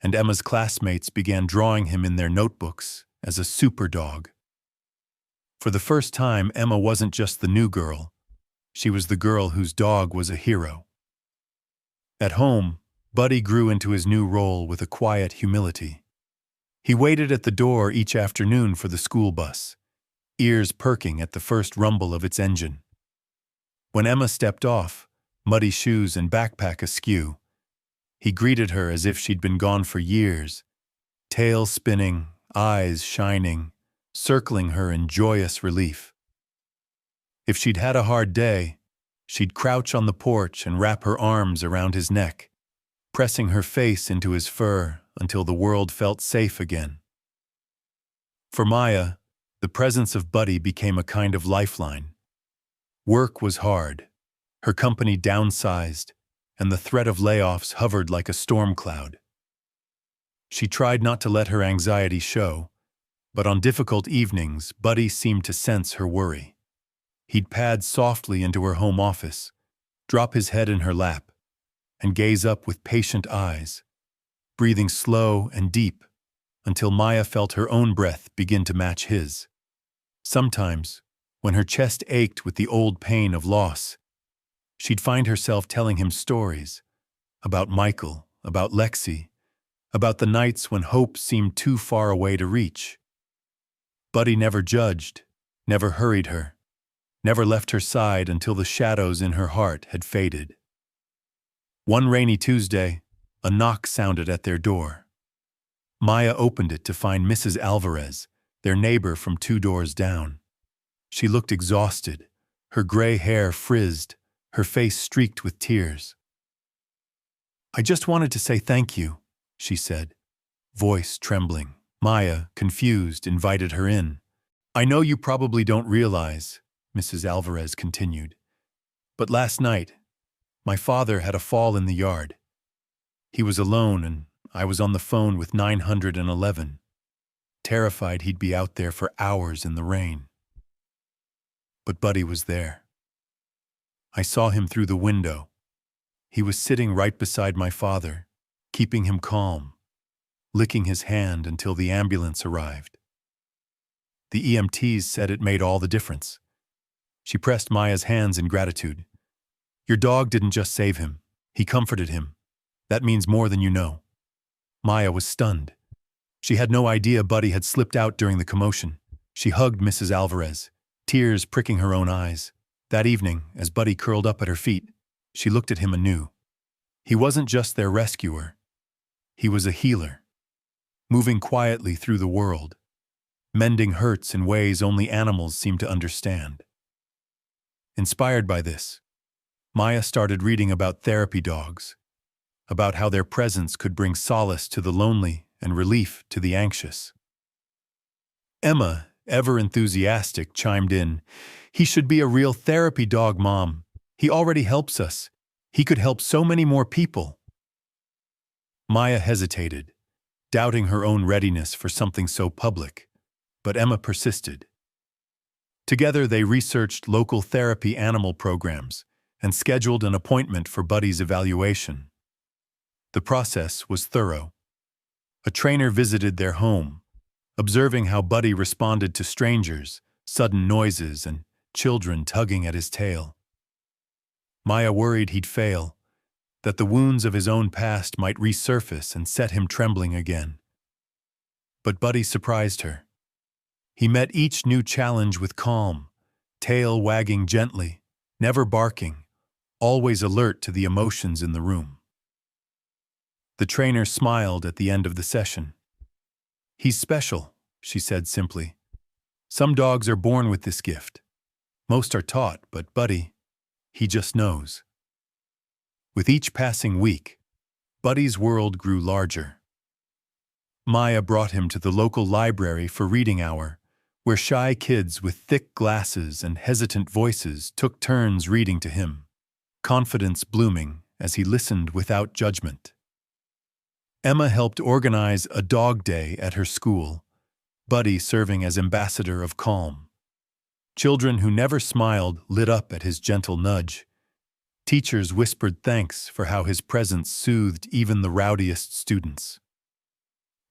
and Emma's classmates began drawing him in their notebooks as a super dog. For the first time, Emma wasn't just the new girl. She was the girl whose dog was a hero. At home, Buddy grew into his new role with a quiet humility. He waited at the door each afternoon for the school bus, ears perking at the first rumble of its engine. When Emma stepped off, muddy shoes and backpack askew, he greeted her as if she'd been gone for years, tail spinning, eyes shining, circling her in joyous relief. If she'd had a hard day, she'd crouch on the porch and wrap her arms around his neck, pressing her face into his fur until the world felt safe again. For Maya, the presence of Buddy became a kind of lifeline. Work was hard, her company downsized, and the threat of layoffs hovered like a storm cloud. She tried not to let her anxiety show, but on difficult evenings, Buddy seemed to sense her worry. He'd pad softly into her home office, drop his head in her lap, and gaze up with patient eyes, breathing slow and deep until Maya felt her own breath begin to match his. Sometimes, when her chest ached with the old pain of loss, she'd find herself telling him stories about Michael, about Lexi, about the nights when hope seemed too far away to reach. Buddy never judged, never hurried her, never left her side until the shadows in her heart had faded. One rainy Tuesday, a knock sounded at their door. Maya opened it to find Mrs. Alvarez, their neighbor from 2 doors down. She looked exhausted, her gray hair frizzed, her face streaked with tears. "I just wanted to say thank you," she said, voice trembling. Maya, confused, invited her in. "I know you probably don't realize," Mrs. Alvarez continued, "but last night, my father had a fall in the yard. He was alone and I was on the phone with 911, terrified he'd be out there for hours in the rain. But Buddy was there. I saw him through the window. He was sitting right beside my father, keeping him calm, licking his hand until the ambulance arrived. The EMTs said it made all the difference." She pressed Maya's hands in gratitude. "Your dog didn't just save him, he comforted him. That means more than you know." Maya was stunned. She had no idea Buddy had slipped out during the commotion. She hugged Mrs. Alvarez, tears pricking her own eyes. That evening, as Buddy curled up at her feet, she looked at him anew. He wasn't just their rescuer. He was a healer, moving quietly through the world, mending hurts in ways only animals seem to understand. Inspired by this, Maya started reading about therapy dogs, about how their presence could bring solace to the lonely and relief to the anxious. Emma, ever enthusiastic, chimed in, "He should be a real therapy dog, Mom. He already helps us. He could help so many more people." Maya hesitated, doubting her own readiness for something so public, but Emma persisted. Together they researched local therapy animal programs and scheduled an appointment for Buddy's evaluation. The process was thorough. A trainer visited their home, observing how Buddy responded to strangers, sudden noises, and children tugging at his tail. Maya worried he'd fail, that the wounds of his own past might resurface and set him trembling again. But Buddy surprised her. He met each new challenge with calm, tail wagging gently, never barking, always alert to the emotions in the room. The trainer smiled at the end of the session. "He's special," she said simply. "Some dogs are born with this gift. Most are taught, but Buddy, he just knows." With each passing week, Buddy's world grew larger. Maya brought him to the local library for reading hour, where shy kids with thick glasses and hesitant voices took turns reading to him, confidence blooming as he listened without judgment. Emma helped organize a dog day at her school, Buddy serving as ambassador of calm. Children who never smiled lit up at his gentle nudge. Teachers whispered thanks for how his presence soothed even the rowdiest students.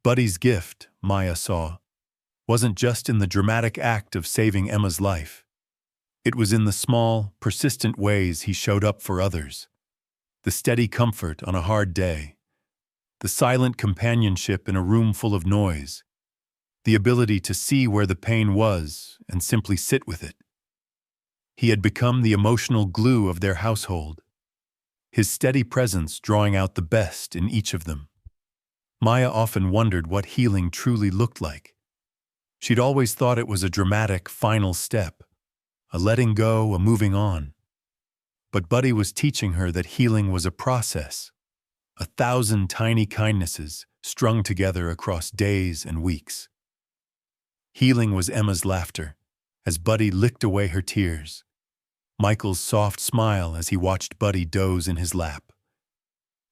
Buddy's gift, Maya saw, wasn't just in the dramatic act of saving Emma's life. It was in the small, persistent ways he showed up for others. The steady comfort on a hard day, the silent companionship in a room full of noise, the ability to see where the pain was and simply sit with it. He had become the emotional glue of their household, his steady presence drawing out the best in each of them. Maya often wondered what healing truly looked like. She'd always thought it was a dramatic final step, a letting go, a moving on. But Buddy was teaching her that healing was a process, 1,000 tiny kindnesses strung together across days and weeks. Healing was Emma's laughter, as Buddy licked away her tears. Michael's soft smile as he watched Buddy doze in his lap.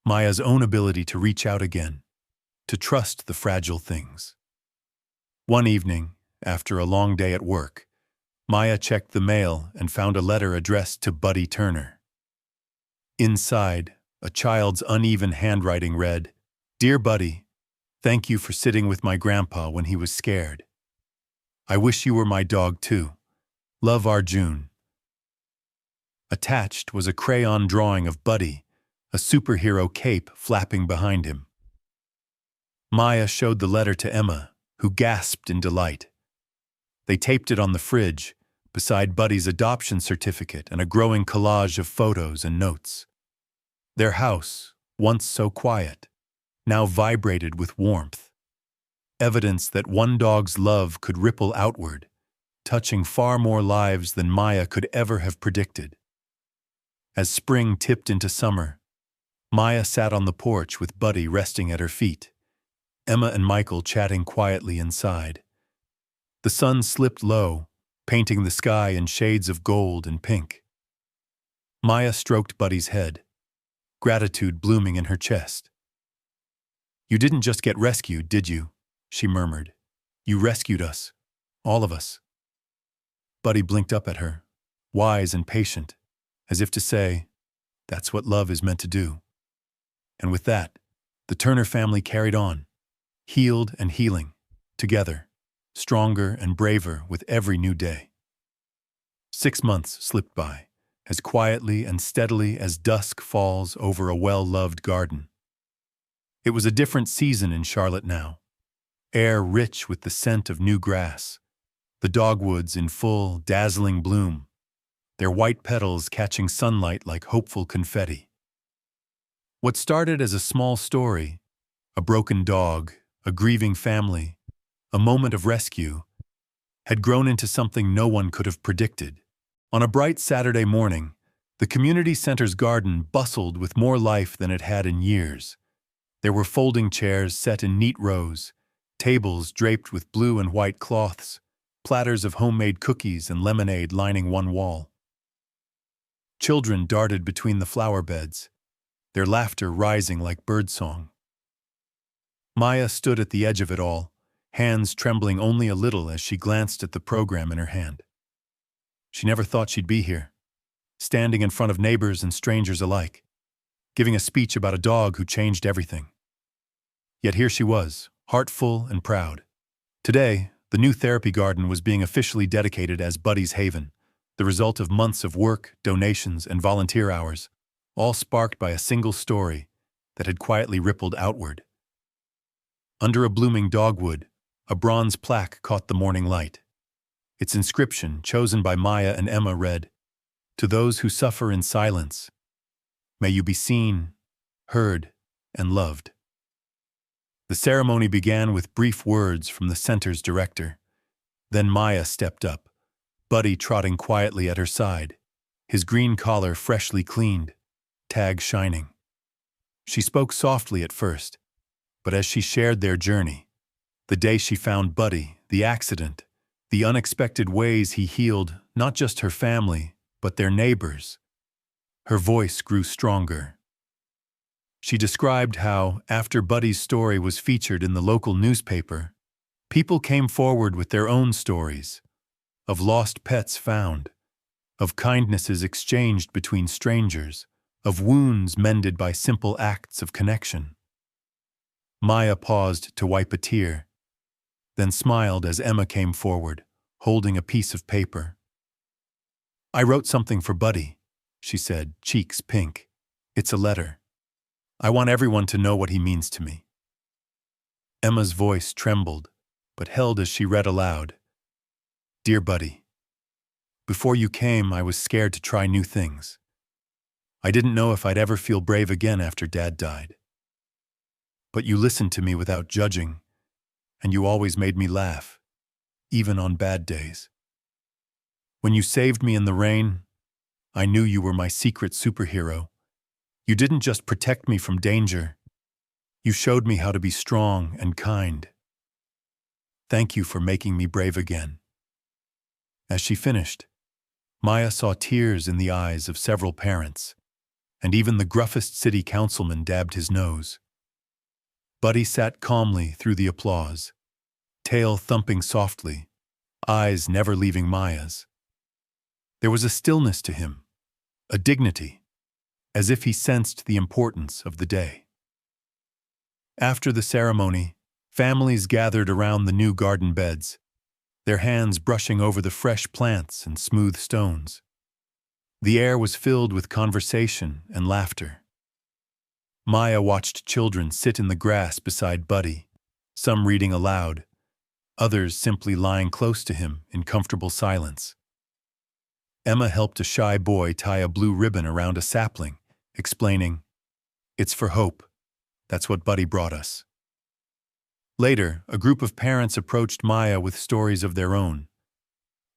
Maya's own ability to reach out again, to trust the fragile things. One evening, after a long day at work, Maya checked the mail and found a letter addressed to Buddy Turner. Inside, a child's uneven handwriting read, "Dear Buddy, thank you for sitting with my grandpa when he was scared. I wish you were my dog too. Love, Arjun. Attached was a crayon drawing of Buddy, a superhero cape flapping behind him. Maya showed the letter to Emma, who gasped in delight. They taped it on the fridge, beside Buddy's adoption certificate and a growing collage of photos and notes. Their house, once so quiet, now vibrated with warmth. Evidence that one dog's love could ripple outward, touching far more lives than Maya could ever have predicted. As spring tipped into summer, Maya sat on the porch with Buddy resting at her feet, Emma and Michael chatting quietly inside. The sun slipped low, painting the sky in shades of gold and pink. Maya stroked Buddy's head, gratitude blooming in her chest. "You didn't just get rescued, did you?" she murmured. "You rescued us, all of us." Buddy blinked up at her, wise and patient, as if to say, "That's what love is meant to do." And with that, the Turner family carried on, healed and healing, together, stronger and braver with every new day. 6 months slipped by, as quietly and steadily as dusk falls over a well-loved garden. It was a different season in Charlotte now, air rich with the scent of new grass, the dogwoods in full, dazzling bloom, their white petals catching sunlight like hopeful confetti. What started as a small story, a broken dog, a grieving family, a moment of rescue, had grown into something no one could have predicted. On a bright Saturday morning, the community center's garden bustled with more life than it had in years. There were folding chairs set in neat rows, tables draped with blue and white cloths, platters of homemade cookies and lemonade lining one wall. Children darted between the flower beds, their laughter rising like birdsong. Maya stood at the edge of it all, hands trembling only a little as she glanced at the program in her hand. She never thought she'd be here, standing in front of neighbors and strangers alike, giving a speech about a dog who changed everything. Yet here she was, heartful and proud. Today, the new therapy garden was being officially dedicated as Buddy's Haven, the result of months of work, donations, and volunteer hours, all sparked by a single story that had quietly rippled outward. Under a blooming dogwood, a bronze plaque caught the morning light. Its inscription, chosen by Maya and Emma, read, "To those who suffer in silence, may you be seen, heard, and loved." The ceremony began with brief words from the center's director. Then Maya stepped up, Buddy trotting quietly at her side, his green collar freshly cleaned, tag shining. She spoke softly at first, but as she shared their journey, the day she found Buddy, the accident, the unexpected ways he healed not just her family, but their neighbors, her voice grew stronger. She described how, after Buddy's story was featured in the local newspaper, people came forward with their own stories, of lost pets found, of kindnesses exchanged between strangers, of wounds mended by simple acts of connection. Maya paused to wipe a tear, then smiled as Emma came forward, holding a piece of paper. "I wrote something for Buddy," she said, cheeks pink. "It's a letter. I want everyone to know what he means to me." Emma's voice trembled, but held as she read aloud. "Dear Buddy, before you came, I was scared to try new things. I didn't know if I'd ever feel brave again after Dad died. But you listened to me without judging, and you always made me laugh, even on bad days. When you saved me in the rain, I knew you were my secret superhero. You didn't just protect me from danger. You showed me how to be strong and kind. Thank you for making me brave again." As she finished, Maya saw tears in the eyes of several parents, and even the gruffest city councilman dabbed his nose. Buddy sat calmly through the applause, tail thumping softly, eyes never leaving Maya's. There was a stillness to him, a dignity, as if he sensed the importance of the day. After the ceremony, families gathered around the new garden beds, their hands brushing over the fresh plants and smooth stones. The air was filled with conversation and laughter. Maya watched children sit in the grass beside Buddy, some reading aloud, others simply lying close to him in comfortable silence. Emma helped a shy boy tie a blue ribbon around a sapling, explaining, "It's for hope. That's what Buddy brought us." Later, a group of parents approached Maya with stories of their own.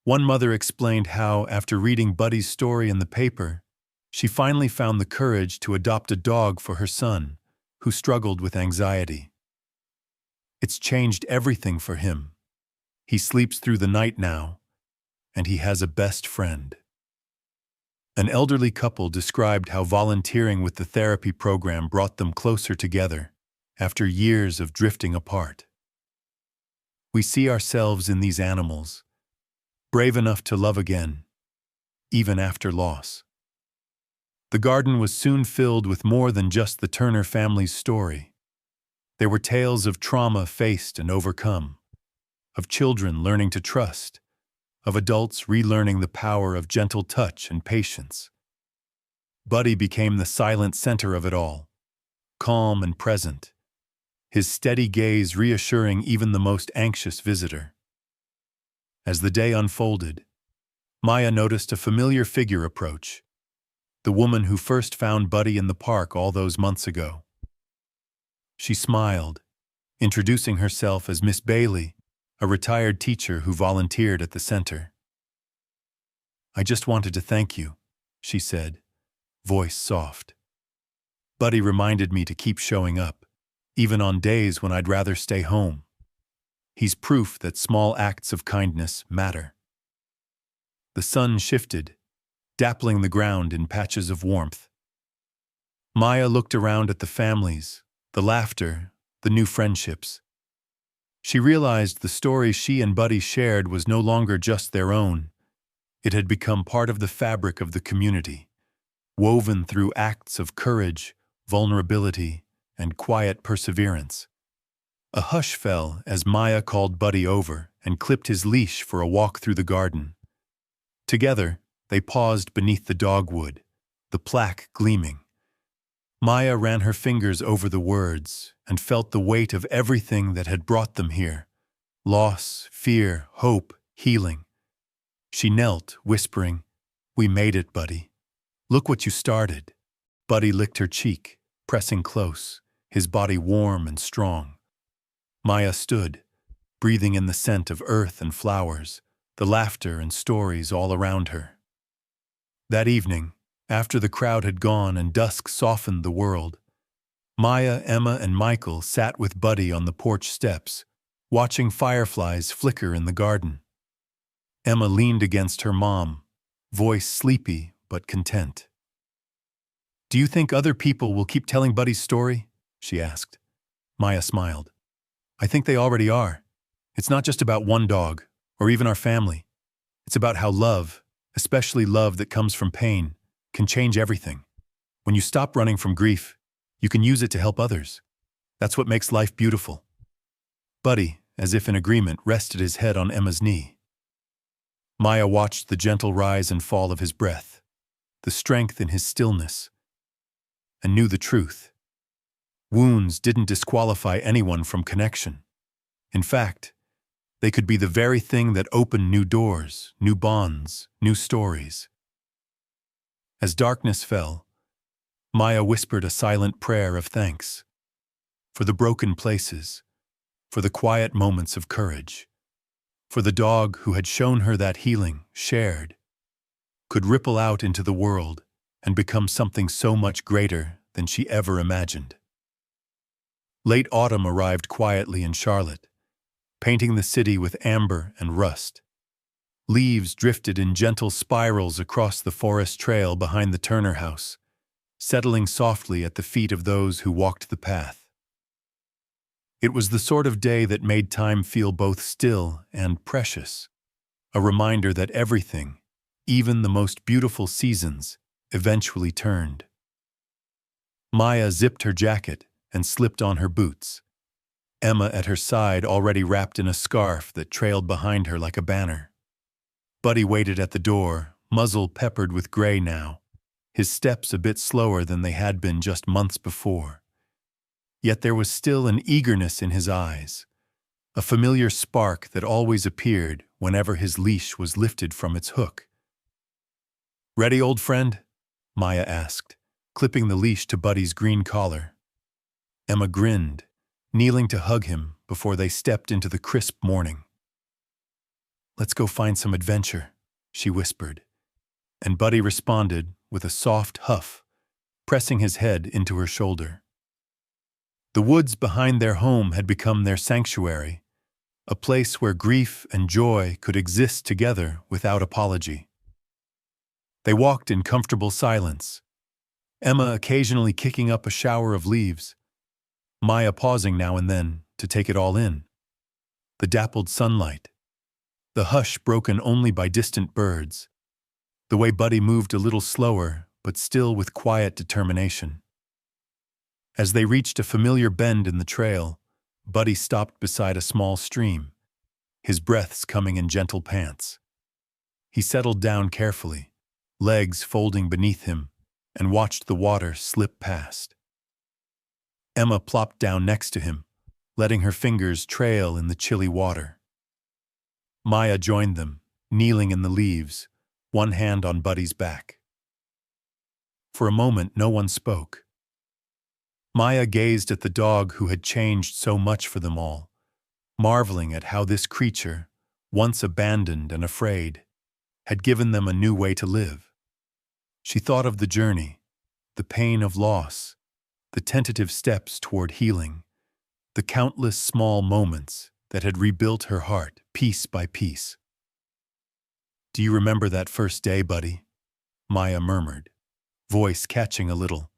One mother explained how, after reading Buddy's story in the paper, she finally found the courage to adopt a dog for her son, who struggled with anxiety. "It's changed everything for him. He sleeps through the night now, and he has a best friend." An elderly couple described how volunteering with the therapy program brought them closer together after years of drifting apart. We see ourselves in these animals, brave enough to love again, even after loss. The garden was soon filled with more than just the Turner family's story. There were tales of trauma faced and overcome, of children learning to trust, of adults relearning the power of gentle touch and patience. Buddy became the silent center of it all, calm and present, his steady gaze reassuring even the most anxious visitor. As the day unfolded, Maya noticed a familiar figure approach, the woman who first found Buddy in the park all those months ago. She smiled, introducing herself as Miss Bailey, a retired teacher who volunteered at the center. "I just wanted to thank you," she said, voice soft. "Buddy reminded me to keep showing up, even on days when I'd rather stay home. He's proof that small acts of kindness matter." The sun shifted, dappling the ground in patches of warmth. Maya looked around at the families, the laughter, the new friendships. She realized the story she and Buddy shared was no longer just their own. It had become part of the fabric of the community, woven through acts of courage, vulnerability, and quiet perseverance. A hush fell as Maya called Buddy over and clipped his leash for a walk through the garden. Together, they paused beneath the dogwood, the plaque gleaming. Maya ran her fingers over the words and felt the weight of everything that had brought them here: loss, fear, hope, healing. She knelt, whispering, "We made it, Buddy. Look what you started." Buddy licked her cheek, pressing close, his body warm and strong. Maya stood, breathing in the scent of earth and flowers, the laughter and stories all around her. That evening, after the crowd had gone and dusk softened the world, Maya, Emma, and Michael sat with Buddy on the porch steps, watching fireflies flicker in the garden. Emma leaned against her mom, voice sleepy but content. "Do you think other people will keep telling Buddy's story?" she asked. Maya smiled. "I think they already are. It's not just about one dog, or even our family. It's about how love, especially love that comes from pain, can change everything. When you stop running from grief, you can use it to help others. That's what makes life beautiful." Buddy, as if in agreement, rested his head on Emma's knee. Maya watched the gentle rise and fall of his breath, the strength in his stillness, and knew the truth. Wounds didn't disqualify anyone from connection. In fact, they could be the very thing that opened new doors, new bonds, new stories. As darkness fell, Maya whispered a silent prayer of thanks for the broken places, for the quiet moments of courage, for the dog who had shown her that healing, shared, could ripple out into the world and become something so much greater than she ever imagined. Late autumn arrived quietly in Charlotte, painting the city with amber and rust. Leaves drifted in gentle spirals across the forest trail behind the Turner house, settling softly at the feet of those who walked the path. It was the sort of day that made time feel both still and precious, a reminder that everything, even the most beautiful seasons, eventually turned. Maya zipped her jacket and slipped on her boots. Emma at her side already wrapped in a scarf that trailed behind her like a banner. Buddy waited at the door, muzzle peppered with gray now, his steps a bit slower than they had been just months before. Yet there was still an eagerness in his eyes, a familiar spark that always appeared whenever his leash was lifted from its hook. "Ready, old friend?" Maya asked, clipping the leash to Buddy's green collar. Emma grinned, kneeling to hug him before they stepped into the crisp morning. "Let's go find some adventure," she whispered, and Buddy responded with a soft huff, pressing his head into her shoulder. The woods behind their home had become their sanctuary, a place where grief and joy could exist together without apology. They walked in comfortable silence, Emma occasionally kicking up a shower of leaves, Maya pausing now and then to take it all in. The dappled sunlight, the hush broken only by distant birds, the way Buddy moved a little slower but still with quiet determination. As they reached a familiar bend in the trail, Buddy stopped beside a small stream, his breaths coming in gentle pants. He settled down carefully, legs folding beneath him, and watched the water slip past. Emma plopped down next to him, letting her fingers trail in the chilly water. Maya joined them, kneeling in the leaves, one hand on Buddy's back. For a moment, no one spoke. Maya gazed at the dog who had changed so much for them all, marveling at how this creature, once abandoned and afraid, had given them a new way to live. She thought of the journey, the pain of loss, the tentative steps toward healing, the countless small moments that had rebuilt her heart piece by piece. "Do you remember that first day, Buddy?" Maya murmured, voice catching a little.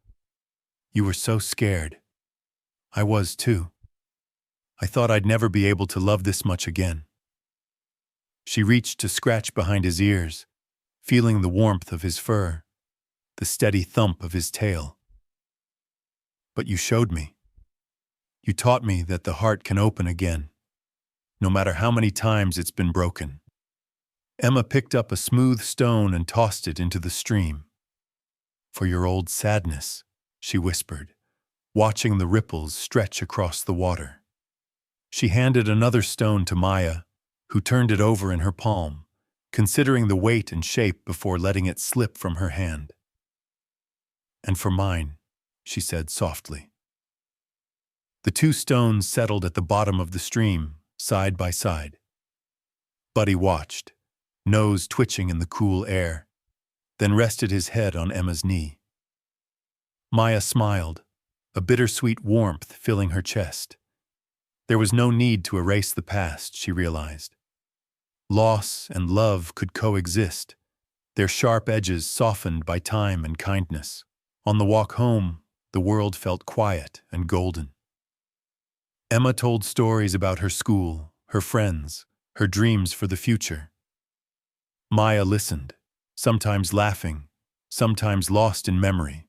"You were so scared. I was too. I thought I'd never be able to love this much again." She reached to scratch behind his ears, feeling the warmth of his fur, the steady thump of his tail. "But you showed me. You taught me that the heart can open again, no matter how many times it's been broken." Emma picked up a smooth stone and tossed it into the stream. "For your old sadness," she whispered, watching the ripples stretch across the water. She handed another stone to Maya, who turned it over in her palm, considering the weight and shape before letting it slip from her hand. "And for mine," she said softly. The two stones settled at the bottom of the stream, side by side. Buddy watched, nose twitching in the cool air, then rested his head on Emma's knee. Maya smiled, a bittersweet warmth filling her chest. There was no need to erase the past, she realized. Loss and love could coexist, their sharp edges softened by time and kindness. On the walk home, the world felt quiet and golden. Emma told stories about her school, her friends, her dreams for the future. Maya listened, sometimes laughing, sometimes lost in memory.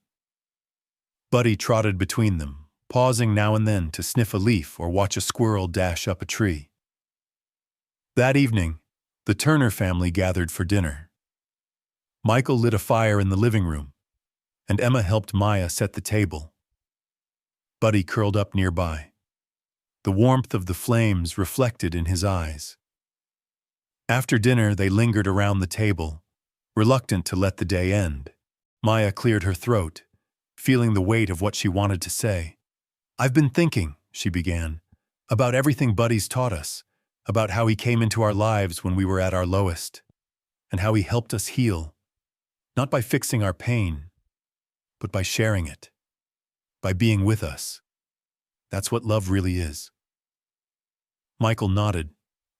Buddy trotted between them, pausing now and then to sniff a leaf or watch a squirrel dash up a tree. That evening, the Turner family gathered for dinner. Michael lit a fire in the living room, and Emma helped Maya set the table. Buddy curled up nearby, the warmth of the flames reflected in his eyes. After dinner, they lingered around the table, reluctant to let the day end. Maya cleared her throat, feeling the weight of what she wanted to say. "I've been thinking," she began, "about everything Buddy's taught us, about how he came into our lives when we were at our lowest, and how he helped us heal, not by fixing our pain, but by sharing it, by being with us. That's what love really is." Michael nodded,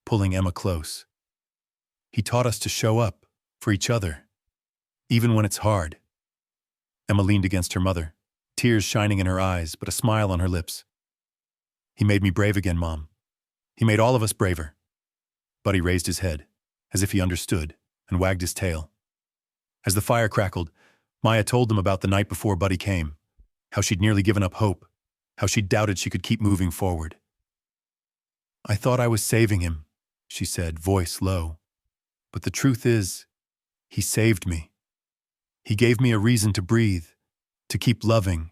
pulling Emma close. "He taught us to show up for each other, even when it's hard." Emma leaned against her mother, tears shining in her eyes but a smile on her lips. "He made me brave again, Mom. He made all of us braver." Buddy raised his head, as if he understood, and wagged his tail. As the fire crackled, Maya told them about the night before Buddy came, how she'd nearly given up hope, how she'd doubted she could keep moving forward. I thought I was saving him, she said, voice low. But the truth is, he saved me. He gave me a reason to breathe, to keep loving,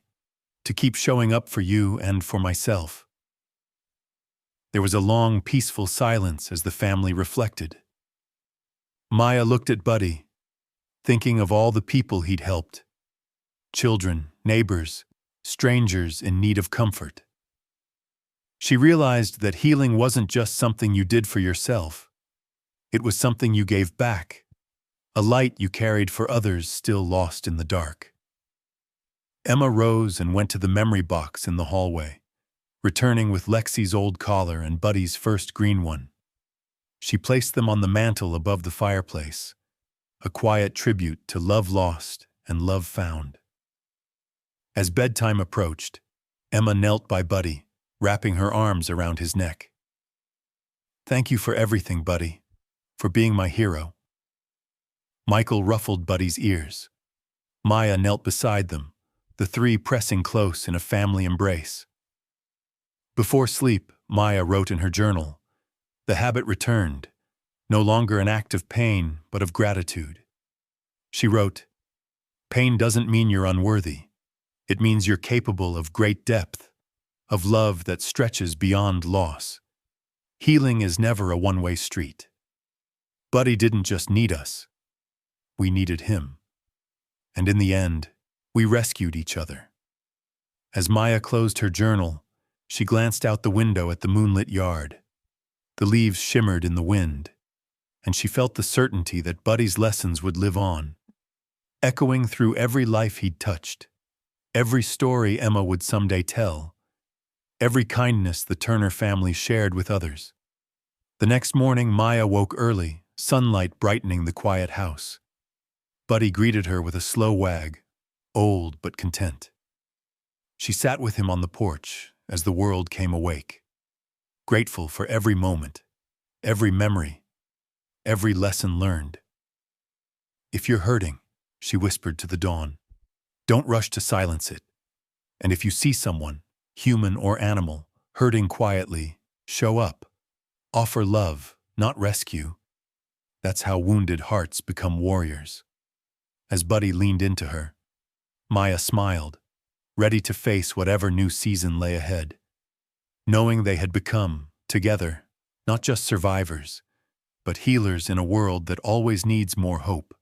to keep showing up for you and for myself. There was a long, peaceful silence as the family reflected. Maya looked at Buddy, thinking of all the people he'd helped. Children, neighbors, strangers in need of comfort. She realized that healing wasn't just something you did for yourself. It was something you gave back, a light you carried for others still lost in the dark. Emma rose and went to the memory box in the hallway, returning with Lexi's old collar and Buddy's first green one. She placed them on the mantel above the fireplace, a quiet tribute to love lost and love found. As bedtime approached, Emma knelt by Buddy, wrapping her arms around his neck. Thank you for everything, Buddy, for being my hero. Michael ruffled Buddy's ears. Maya knelt beside them, the three pressing close in a family embrace. Before sleep, Maya wrote in her journal, the habit returned, no longer an act of pain, but of gratitude. She wrote, pain doesn't mean you're unworthy. It means you're capable of great depth, of love that stretches beyond loss. Healing is never a one-way street. Buddy didn't just need us. We needed him. And in the end, we rescued each other. As Maya closed her journal, she glanced out the window at the moonlit yard. The leaves shimmered in the wind, and she felt the certainty that Buddy's lessons would live on, echoing through every life he'd touched, every story Emma would someday tell, every kindness the Turner family shared with others. The next morning, Maya woke early, sunlight brightening the quiet house. Buddy greeted her with a slow wag, old but content. She sat with him on the porch as the world came awake, grateful for every moment, every memory, every lesson learned. If you're hurting, she whispered to the dawn, don't rush to silence it. And if you see someone, human or animal, hurting quietly, show up. Offer love, not rescue. That's how wounded hearts become warriors. As Buddy leaned into her, Maya smiled, ready to face whatever new season lay ahead, knowing they had become, together, not just survivors, but healers in a world that always needs more hope.